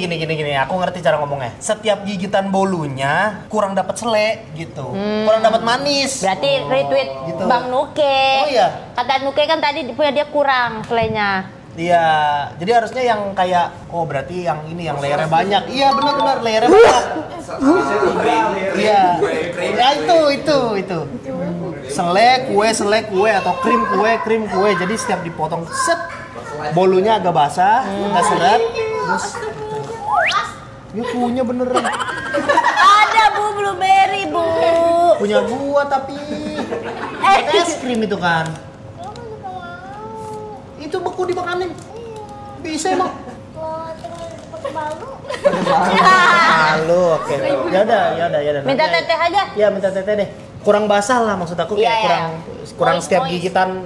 Speaker 11: Aku ngerti cara ngomongnya. Setiap gigitan bolunya kurang dapat selek gitu. Kurang dapat manis.
Speaker 1: Berarti retweet
Speaker 11: Gitu.
Speaker 1: Bang Nuke.
Speaker 11: Oh iya.
Speaker 1: Kata Nuke kan tadi punya dia kurang selenya.
Speaker 11: Iya, jadi harusnya yang kayak berarti yang ini yang layernya banyak. Iya, benar layernya banyak. Iya. Ya itu. Selek kue atau krim kue. Jadi setiap dipotong set bolunya agak basah, nggak seret. Terus ya kuenya beneran.
Speaker 3: Ada bu blueberry bu.
Speaker 11: Punya gua tapi es krim itu kan. Itu beku dimakanin. Bisa emang. Malu, oke. Ya udah.
Speaker 1: Minta teteh aja.
Speaker 11: Ya minta teteh deh. Kurang basah lah maksud aku kayak kurang setiap gigitan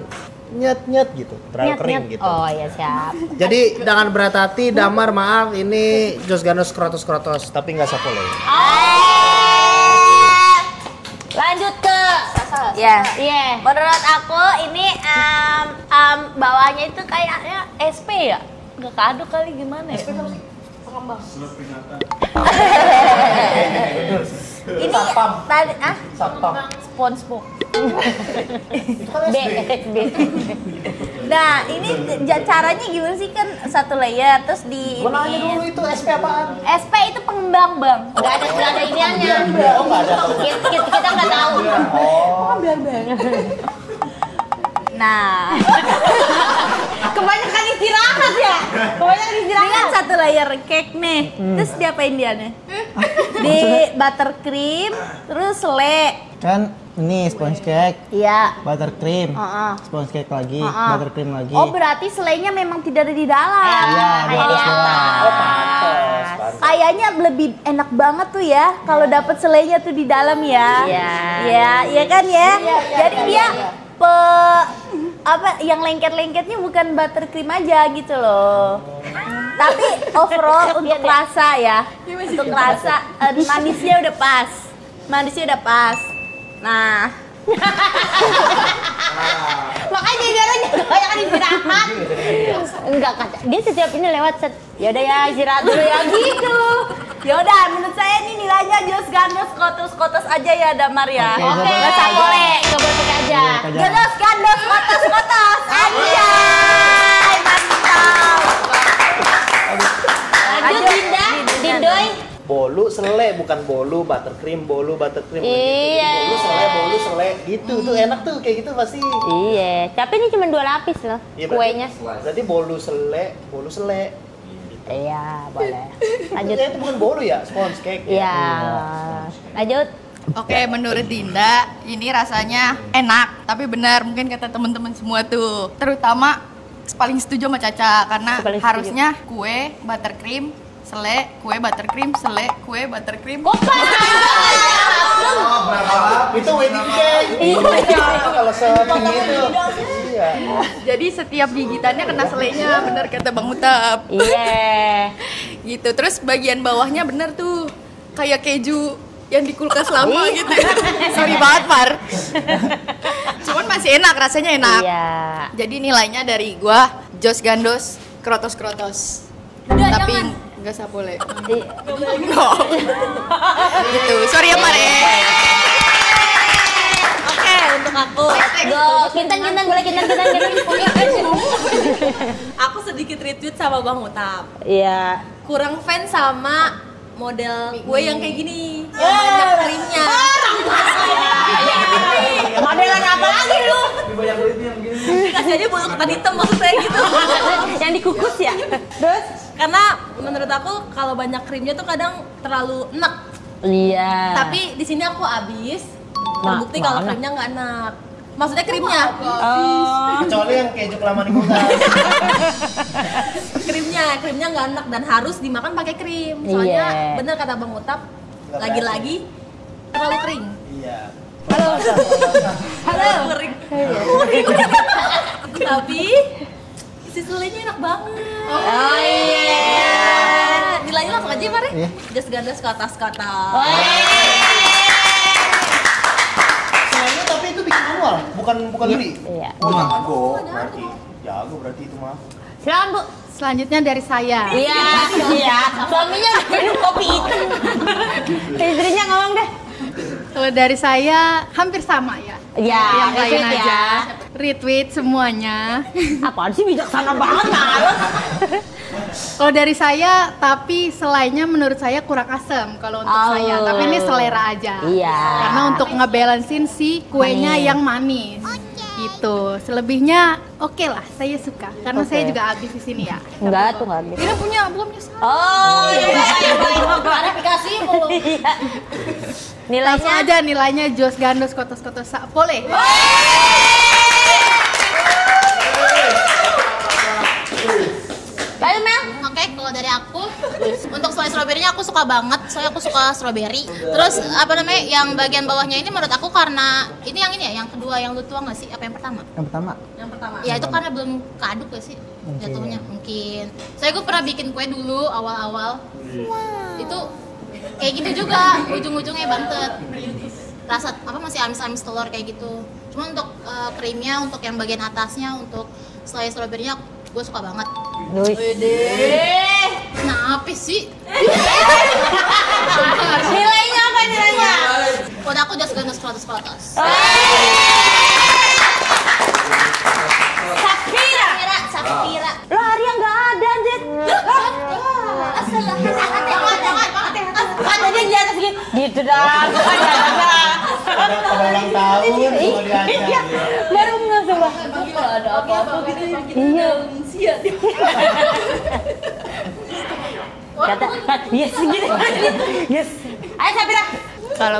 Speaker 11: nyet gitu, terlalu kering gitu.
Speaker 1: Oh iya siap.
Speaker 11: Jadi jangan berat hati, Damar maaf ini Jos Ganus krotos tapi nggak sapole.
Speaker 1: Lanjut ke
Speaker 3: Ya.
Speaker 1: Iya.
Speaker 3: Menurut aku ini bawahnya itu kayaknya SP ya. Nggak kado kali gimana ya? Pengembang. Ini tadi
Speaker 11: Satpam.
Speaker 3: SpongeBob.
Speaker 1: B.
Speaker 3: Nah, ini caranya gimana sih kan satu layer terus di
Speaker 11: Gua nanya dulu itu SP apaan?
Speaker 3: SP itu pengembang, Bang.
Speaker 1: Nggak ada iniannya.
Speaker 11: Oh, nggak ada.
Speaker 1: Kita nggak tahu.
Speaker 11: Oh.
Speaker 3: Nah,
Speaker 1: Kebanyakan istirahat ya.
Speaker 3: ini kan satu layer cake nih. Terus diapain dia nih? Di buttercream, terus selai.
Speaker 2: Kan ini sponge cake,
Speaker 3: Iya.
Speaker 2: buttercream,
Speaker 3: Heeh.
Speaker 2: sponge cake lagi,
Speaker 3: Heeh.
Speaker 2: buttercream lagi.
Speaker 3: Oh, berarti selainya memang tidak ada di dalam.
Speaker 2: Iya, di atas doang.
Speaker 11: Oh, pantes.
Speaker 3: Kayaknya lebih enak banget tuh ya kalau dapat selainya tuh di dalam ya. Iya kan ya. Jadi dia yang lengket-lengketnya bukan buttercream aja gitu loh. Tapi overall untuk rasa ya, untuk rasa manisnya udah pas. Nah,
Speaker 1: Makanya jalannya kebanyakan istirahat. Enggak kan, dia setiap ini lewat set. Yaudah ya istirahat dulu ya gitu.
Speaker 3: yaudah menurut saya ini nilainya Jos Gandos kotos aja ya Damar ya.
Speaker 1: Oke.
Speaker 3: Nggak usah boleh.
Speaker 1: Nggak boleh pakai aja.
Speaker 3: Jos Gandos kotos anjay. Mantap.
Speaker 1: Lanjut Dinda, Dindoy.
Speaker 11: Bolu sele bukan bolu buttercream.
Speaker 1: Iya.
Speaker 11: Bolu sele gitu tuh enak tuh kayak gitu pasti.
Speaker 1: Iya, tapi ini cuma 2 lapis loh
Speaker 11: Iya,
Speaker 1: kuenya.
Speaker 11: Berarti bolu sele.
Speaker 1: Iya, boleh. Lanjut.
Speaker 11: Itu bukan bolu ya, sponge cake.
Speaker 1: Iya. Lanjut.
Speaker 12: Oke, menurut Dinda ini rasanya enak, tapi benar mungkin kata teman-teman semua tuh. Terutama paling setuju sama Caca karena
Speaker 1: Paling setuju.
Speaker 12: harusnya kue buttercream, sele, kue buttercream, sele, kue buttercream.
Speaker 11: Itu wedding cake. Iya. Kalau setinggi itu. Iya.
Speaker 12: Jadi setiap gigitannya kena selenya, bener kata Bang Utap.
Speaker 1: Iya.
Speaker 12: Gitu. Terus bagian bawahnya bener tuh kayak keju yang di kulkas lama gitu. Sorry banget, Par. Cuman masih enak, rasanya enak.
Speaker 1: Iya.
Speaker 12: Jadi nilainya dari gua Jos Gandos krotos. Tapi enggak sapole. No. Gitu. Sorry ya, Par.
Speaker 1: Oke, untuk aku. Go, kintan boleh kintan.
Speaker 13: Aku sedikit retweet sama Bang Utap.
Speaker 1: Iya.
Speaker 13: Kurang fans sama model kue yang kayak gini. Yang banyak krimnya.
Speaker 1: Modelan apa lagi lu?
Speaker 13: Kasih aja bolu ketan hitam maksud saya gitu.
Speaker 1: Yang dikukus ya? Terus?
Speaker 13: Karena menurut aku kalau banyak krimnya tuh kadang terlalu enak.
Speaker 1: Iya.
Speaker 13: Tapi di sini aku habis. Terbukti kalau
Speaker 1: mana?
Speaker 13: krimnya nggak enak. Maksudnya krimnya.
Speaker 11: Kecuali yang keju kelamaan di kulkas.
Speaker 13: Krimnya nggak enak dan harus dimakan pakai krim. Soalnya
Speaker 1: Iya.
Speaker 13: bener kata Bang Utap, lagi-lagi terlalu kering.
Speaker 11: Iya.
Speaker 13: Halo. Kering. Tapi isi selenya enak banget.
Speaker 1: Oh iya.
Speaker 13: Nilainya langsung aja Mare.
Speaker 2: Iya.
Speaker 13: Jos Gandos ke atas.
Speaker 11: Selenya tapi itu bikin manual, bukan beli.
Speaker 1: Iya.
Speaker 11: Oh, jago berarti. Jago berarti itu mah.
Speaker 1: Silakan Bu.
Speaker 12: Selanjutnya dari saya.
Speaker 1: Iya. Suaminya udah minum kopi hitam. Istrinya ngomong deh.
Speaker 12: Kalau dari saya hampir sama ya.
Speaker 1: Iya,
Speaker 12: Yang lain
Speaker 1: retweet
Speaker 12: aja.
Speaker 1: ya.
Speaker 12: Retweet semuanya.
Speaker 1: Apaan sih bijaksana banget males.
Speaker 12: Kalau dari saya, tapi selainya menurut saya kurang asam kalau untuk
Speaker 1: Oh.
Speaker 12: saya. Tapi ini selera aja.
Speaker 1: Iya.
Speaker 12: Karena untuk ngebalancein si kuenya
Speaker 1: Manis.
Speaker 12: yang manis. Gitu. Selebihnya oke lah, saya suka. Karena
Speaker 1: Oke.
Speaker 12: saya juga habis di sini ya.
Speaker 1: Enggak tuh enggak habis.
Speaker 12: Ini punya belum nyesal.
Speaker 1: Oh, iya.
Speaker 3: klarifikasi mulu.
Speaker 12: Langsung
Speaker 1: Nilainya
Speaker 12: aja nilainya Jos Gandos kotos boleh.
Speaker 1: Ayo Mel.
Speaker 3: Oke, kalau dari aku untuk selai stroberinya aku suka banget, soalnya aku suka stroberi. Terus apa namanya, yang bagian bawahnya ini menurut aku karena ini ya, yang kedua yang lu tuang nggak sih? Apa yang pertama?
Speaker 2: Yang pertama.
Speaker 3: Ya itu karena belum keaduk gak sih jatuhnya mungkin. Saya gue pernah bikin kue dulu awal-awal. Itu kayak gitu juga, ujung-ujungnya bantet. Rasa apa masih amis-amis telur kayak gitu. Cuma untuk krimnya, untuk yang bagian atasnya, untuk selai stroberinya gue suka banget. Kenapa sih?
Speaker 1: Nilainya apa nilainya?
Speaker 3: Udah aku Jos Gandos krotos. Safira.
Speaker 1: Lo Arya nggak ada anjir. Kan tadi di atas gitu. Gitu dah.
Speaker 11: Ada ulang tahun semua diajak.
Speaker 1: Baru nggak coba.
Speaker 13: Ada apa-apa gitu
Speaker 1: Iya.
Speaker 13: sia dia.
Speaker 1: Kata yes gitu. Yes. Ayo Safira.
Speaker 12: Kalau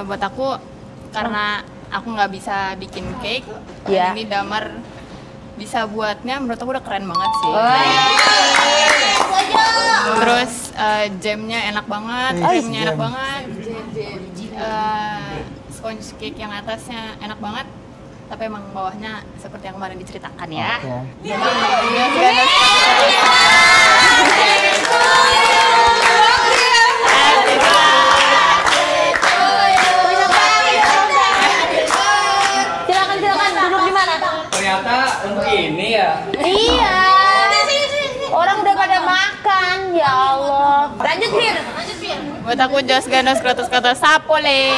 Speaker 12: buat aku, karena aku nggak bisa bikin cake,
Speaker 1: Iya.
Speaker 12: ini Damar bisa buatnya, menurut aku udah keren banget sih. Terus jamnya enak banget, krimnya enak banget, sponge cake yang atasnya enak banget.
Speaker 3: tapi emang bawahnya seperti yang kemarin diceritakan ya.
Speaker 1: Silakan duduk di mana?
Speaker 14: Ternyata untuk ini ya.
Speaker 1: Iya. Orang udah pada makan, ya Allah. Lanjut Mir.
Speaker 3: Buat aku Jos Gandos Krotos Sapole.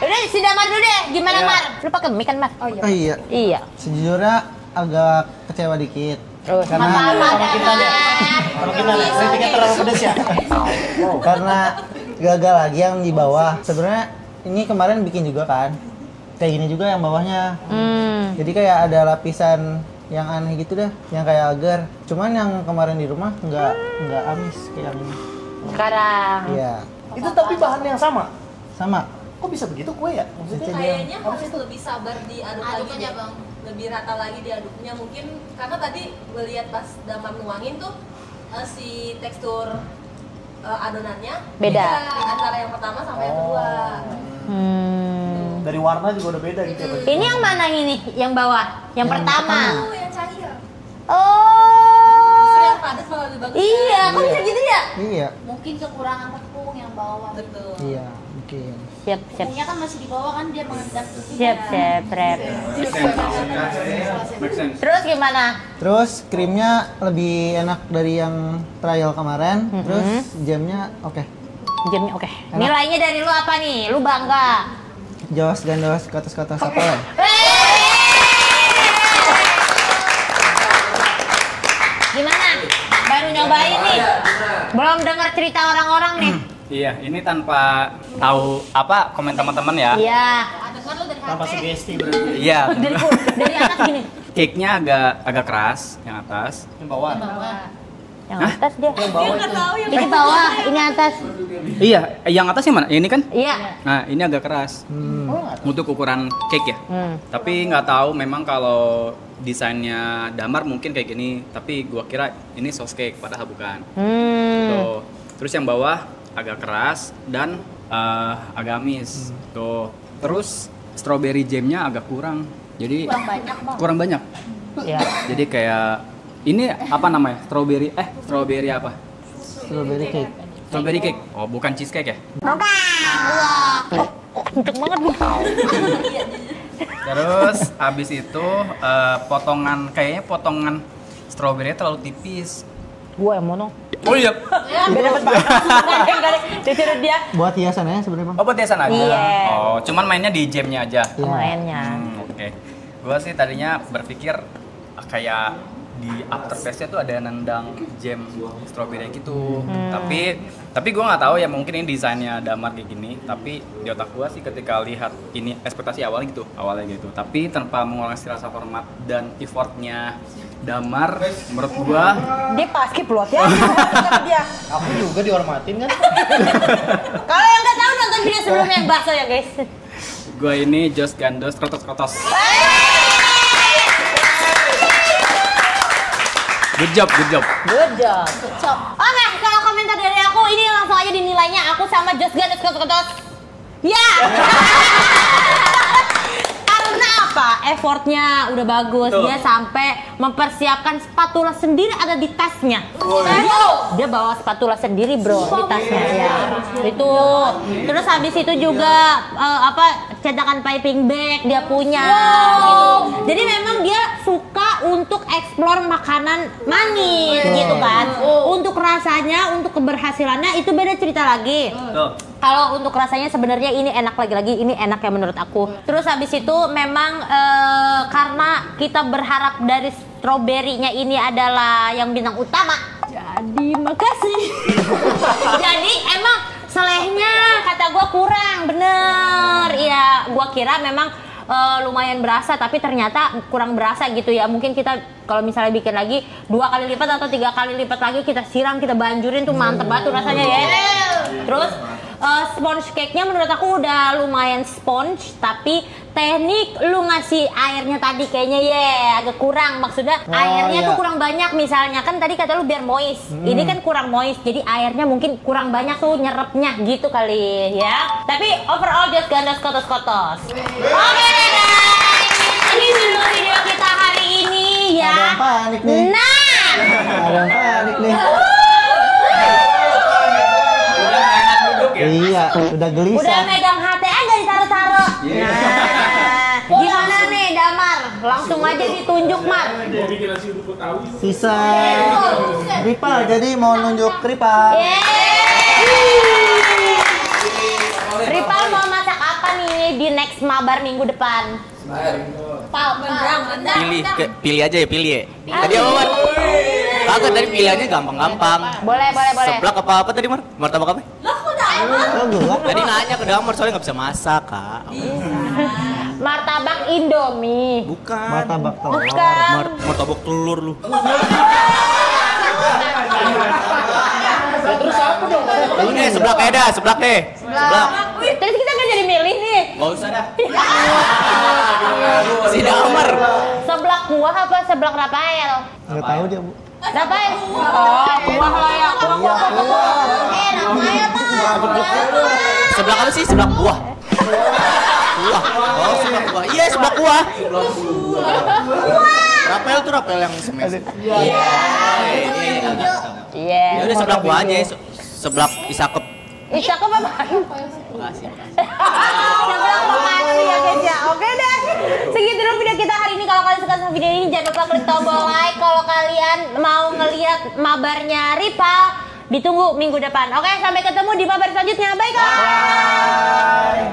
Speaker 1: Udah si Damar dulu deh. Gimana Mar? Lu pakai mic kan Mar? Oh
Speaker 2: Oh iya.
Speaker 1: Iya.
Speaker 2: Sejujurnya agak kecewa dikit.
Speaker 1: Terus
Speaker 2: karena
Speaker 11: Kalau kita lihat kritiknya terlalu pedas ya.
Speaker 2: karena gagal lagi yang di bawah. Sebenarnya ini kemarin bikin juga kan. Kayak gini juga yang bawahnya. Jadi kayak ada lapisan yang aneh gitu dah, yang kayak agar. Cuman yang kemarin di rumah nggak amis kayak yang ini.
Speaker 1: Sekarang.
Speaker 2: Iya.
Speaker 11: Itu tapi bahan yang sama.
Speaker 2: Sama.
Speaker 11: Kok bisa begitu kue ya? Maksudnya
Speaker 13: Kayaknya harus lebih sabar diaduk lagi
Speaker 3: Aduk aja,
Speaker 13: deh.
Speaker 3: Bang.
Speaker 13: Lebih rata lagi diaduknya mungkin karena tadi gue lihat pas Damar nuangin tuh si tekstur adonannya
Speaker 1: Beda.
Speaker 13: antara yang pertama sama yang kedua.
Speaker 11: dari warna juga udah beda gitu ya.
Speaker 1: Ini yang mana ini? Yang bawah? Yang pertama?
Speaker 13: Oh, yang cair.
Speaker 1: Oh.
Speaker 13: Justru yang padat malah lebih bagus.
Speaker 1: Iya, kok bisa gitu ya?
Speaker 2: Iya.
Speaker 3: Mungkin kekurangan tepung yang bawah.
Speaker 13: Betul.
Speaker 2: Iya, mungkin.
Speaker 1: Siap.
Speaker 3: Tepungnya kan masih di bawah kan dia mengendap.
Speaker 1: Siap, Rep. Terus gimana?
Speaker 2: Terus krimnya lebih enak dari yang trial kemarin. Terus jamnya oke.
Speaker 1: Jamnya oke. Nilainya dari lu apa nih? Lu bangga?
Speaker 2: Jos Gandos Krotos apa ya?
Speaker 1: Gimana? Baru nyobain nih? Belum dengar cerita orang-orang nih?
Speaker 14: Iya, ini tanpa tahu apa komen teman-teman ya.
Speaker 1: Iya.
Speaker 11: Tanpa sugesti berarti.
Speaker 14: Iya.
Speaker 1: Dari atas gini.
Speaker 14: Cake-nya agak keras yang atas.
Speaker 11: Yang bawah.
Speaker 1: Yang atas dia.
Speaker 11: Yang bawah itu.
Speaker 1: Ini bawah, ini atas.
Speaker 14: Iya, yang atas yang mana? Ini kan?
Speaker 1: Iya.
Speaker 14: Nah, ini agak keras. Untuk ukuran cake ya. Tapi nggak tahu memang kalau desainnya Damar mungkin kayak gini, tapi gua kira ini sauce cake padahal bukan. Tuh. Terus yang bawah agak keras dan agak amis. Tuh. Terus strawberry jamnya agak kurang. Jadi kurang banyak.
Speaker 1: Iya.
Speaker 14: Jadi kayak ini apa namanya? Strawberry apa?
Speaker 2: Strawberry cake.
Speaker 14: Strawberry cake. Oh, bukan cheesecake ya?
Speaker 1: Untuk banget nih.
Speaker 14: Terus habis itu kayaknya potongan stroberi terlalu tipis.
Speaker 1: Gua yang mono.
Speaker 14: Oh iya.
Speaker 1: Beda banget. Dicurut dia.
Speaker 2: Buat hiasannya sebenarnya, Bang.
Speaker 14: Oh, buat hiasan aja.
Speaker 1: Iya.
Speaker 14: Oh, cuman mainnya di jamnya aja.
Speaker 1: Mainnya.
Speaker 14: Oke. Gua sih tadinya berpikir kayak di aftertaste-nya tuh ada nendang jam strawberry gitu. Tapi gue nggak tahu ya, mungkin ini desainnya Damar kayak gini. Tapi di otak gue sih ketika lihat ini awalnya gitu. Tapi tanpa mengurangi rasa hormat dan effortnya Damar, menurut gue
Speaker 1: Dia paskib loh ya. Dia.
Speaker 11: Aku juga dihormatin kan.
Speaker 1: Kalau yang nggak tahu nonton video sebelumnya yang bakso ya guys.
Speaker 14: gue ini Jos Gandos Krotos. Good job.
Speaker 1: Oke, kalau komentar dari aku ini langsung aja dinilainya aku sama Jos Gandos Krotos. Ya. Karena apa? Effortnya udah bagus. Dia sampai mempersiapkan spatula sendiri ada di tasnya. Dia bawa spatula sendiri bro di tasnya ya. Itu. Terus habis itu juga cetakan piping bag dia punya. Gitu. Jadi memang dia suka untuk explore makanan manis gitu kan. Untuk rasanya, untuk keberhasilannya itu beda cerita lagi. Kalau untuk rasanya sebenarnya ini enak, lagi-lagi ini enak ya menurut aku. Terus habis itu memang karena kita berharap dari stroberinya ini adalah yang bintang utama. Jadi makasih. Jadi emang selehnya kata gua kurang, bener. Ya gua kira memang lumayan berasa, tapi ternyata kurang berasa gitu ya. Mungkin kita kalau misalnya bikin lagi 2 kali lipat atau 3 kali lipat lagi, kita siram, kita banjurin tuh mantep banget tuh rasanya ya. Terus sponge cake-nya menurut aku udah lumayan sponge, tapi teknik lu ngasih airnya tadi kayaknya agak kurang. Maksudnya airnya tuh kurang banyak, misalnya kan tadi kata lu biar moist, ini kan kurang moist, jadi airnya mungkin kurang banyak tuh nyerapnya gitu kali ya. Tapi overall Just Gandos kotos-kotos. Oke deh guys, ini dulu video kita hari ini ya.
Speaker 2: Ada yang panik nih.
Speaker 1: Nah,
Speaker 2: Ada yang panik nih. Iya, udah gelisah.
Speaker 1: udah megang hati aja ditaruh-taruh. Nah, gimana nih Damar? Langsung aja ditunjuk Mar.
Speaker 2: Sisa Rival, jadi mau nunjuk Rival.
Speaker 1: Ripal mau masak apa nih di next mabar minggu depan?
Speaker 10: Pilih aja ya, pilih ya. Tadi apa, Mar? Kagak, tadi pilihannya gampang-gampang.
Speaker 1: Boleh.
Speaker 10: Seblak apa tadi, Mar? Martabak apa? Tadi nanya ke Damar soalnya nggak bisa masak, Kak.
Speaker 1: Martabak Indomie.
Speaker 10: Bukan.
Speaker 2: Martabak telur.
Speaker 1: Bukan.
Speaker 10: Martabak telur lu.
Speaker 11: Terus apa dong?
Speaker 10: Ini seblak aja dah, seblak deh. Seblak.
Speaker 1: Terus kita kan jadi milih nih.
Speaker 10: Gak usah dah. Si Damar.
Speaker 1: Seblak kuah apa seblak Rafael?
Speaker 2: Nggak tahu dia, Bu.
Speaker 1: Rafael. Oh, kuah lah ya. Kuah.
Speaker 10: Seblak apa sih? Seblak buah. Buah. Oh, seblak buah. Iya, seblak buah. Rapel tuh rapel yang semes. Iya. Ya udah seblak buah aja. Seblak isakep.
Speaker 1: Isakep apa?
Speaker 10: Makasih.
Speaker 1: Seblak makanan ya guys ya. Oke deh. Segitu dulu video kita hari ini. Kalau kalian suka sama video ini jangan lupa klik tombol like. Kalau kalian mau ngelihat mabarnya Ripal, ditunggu minggu depan. Oke, sampai ketemu di mabar selanjutnya. Bye guys.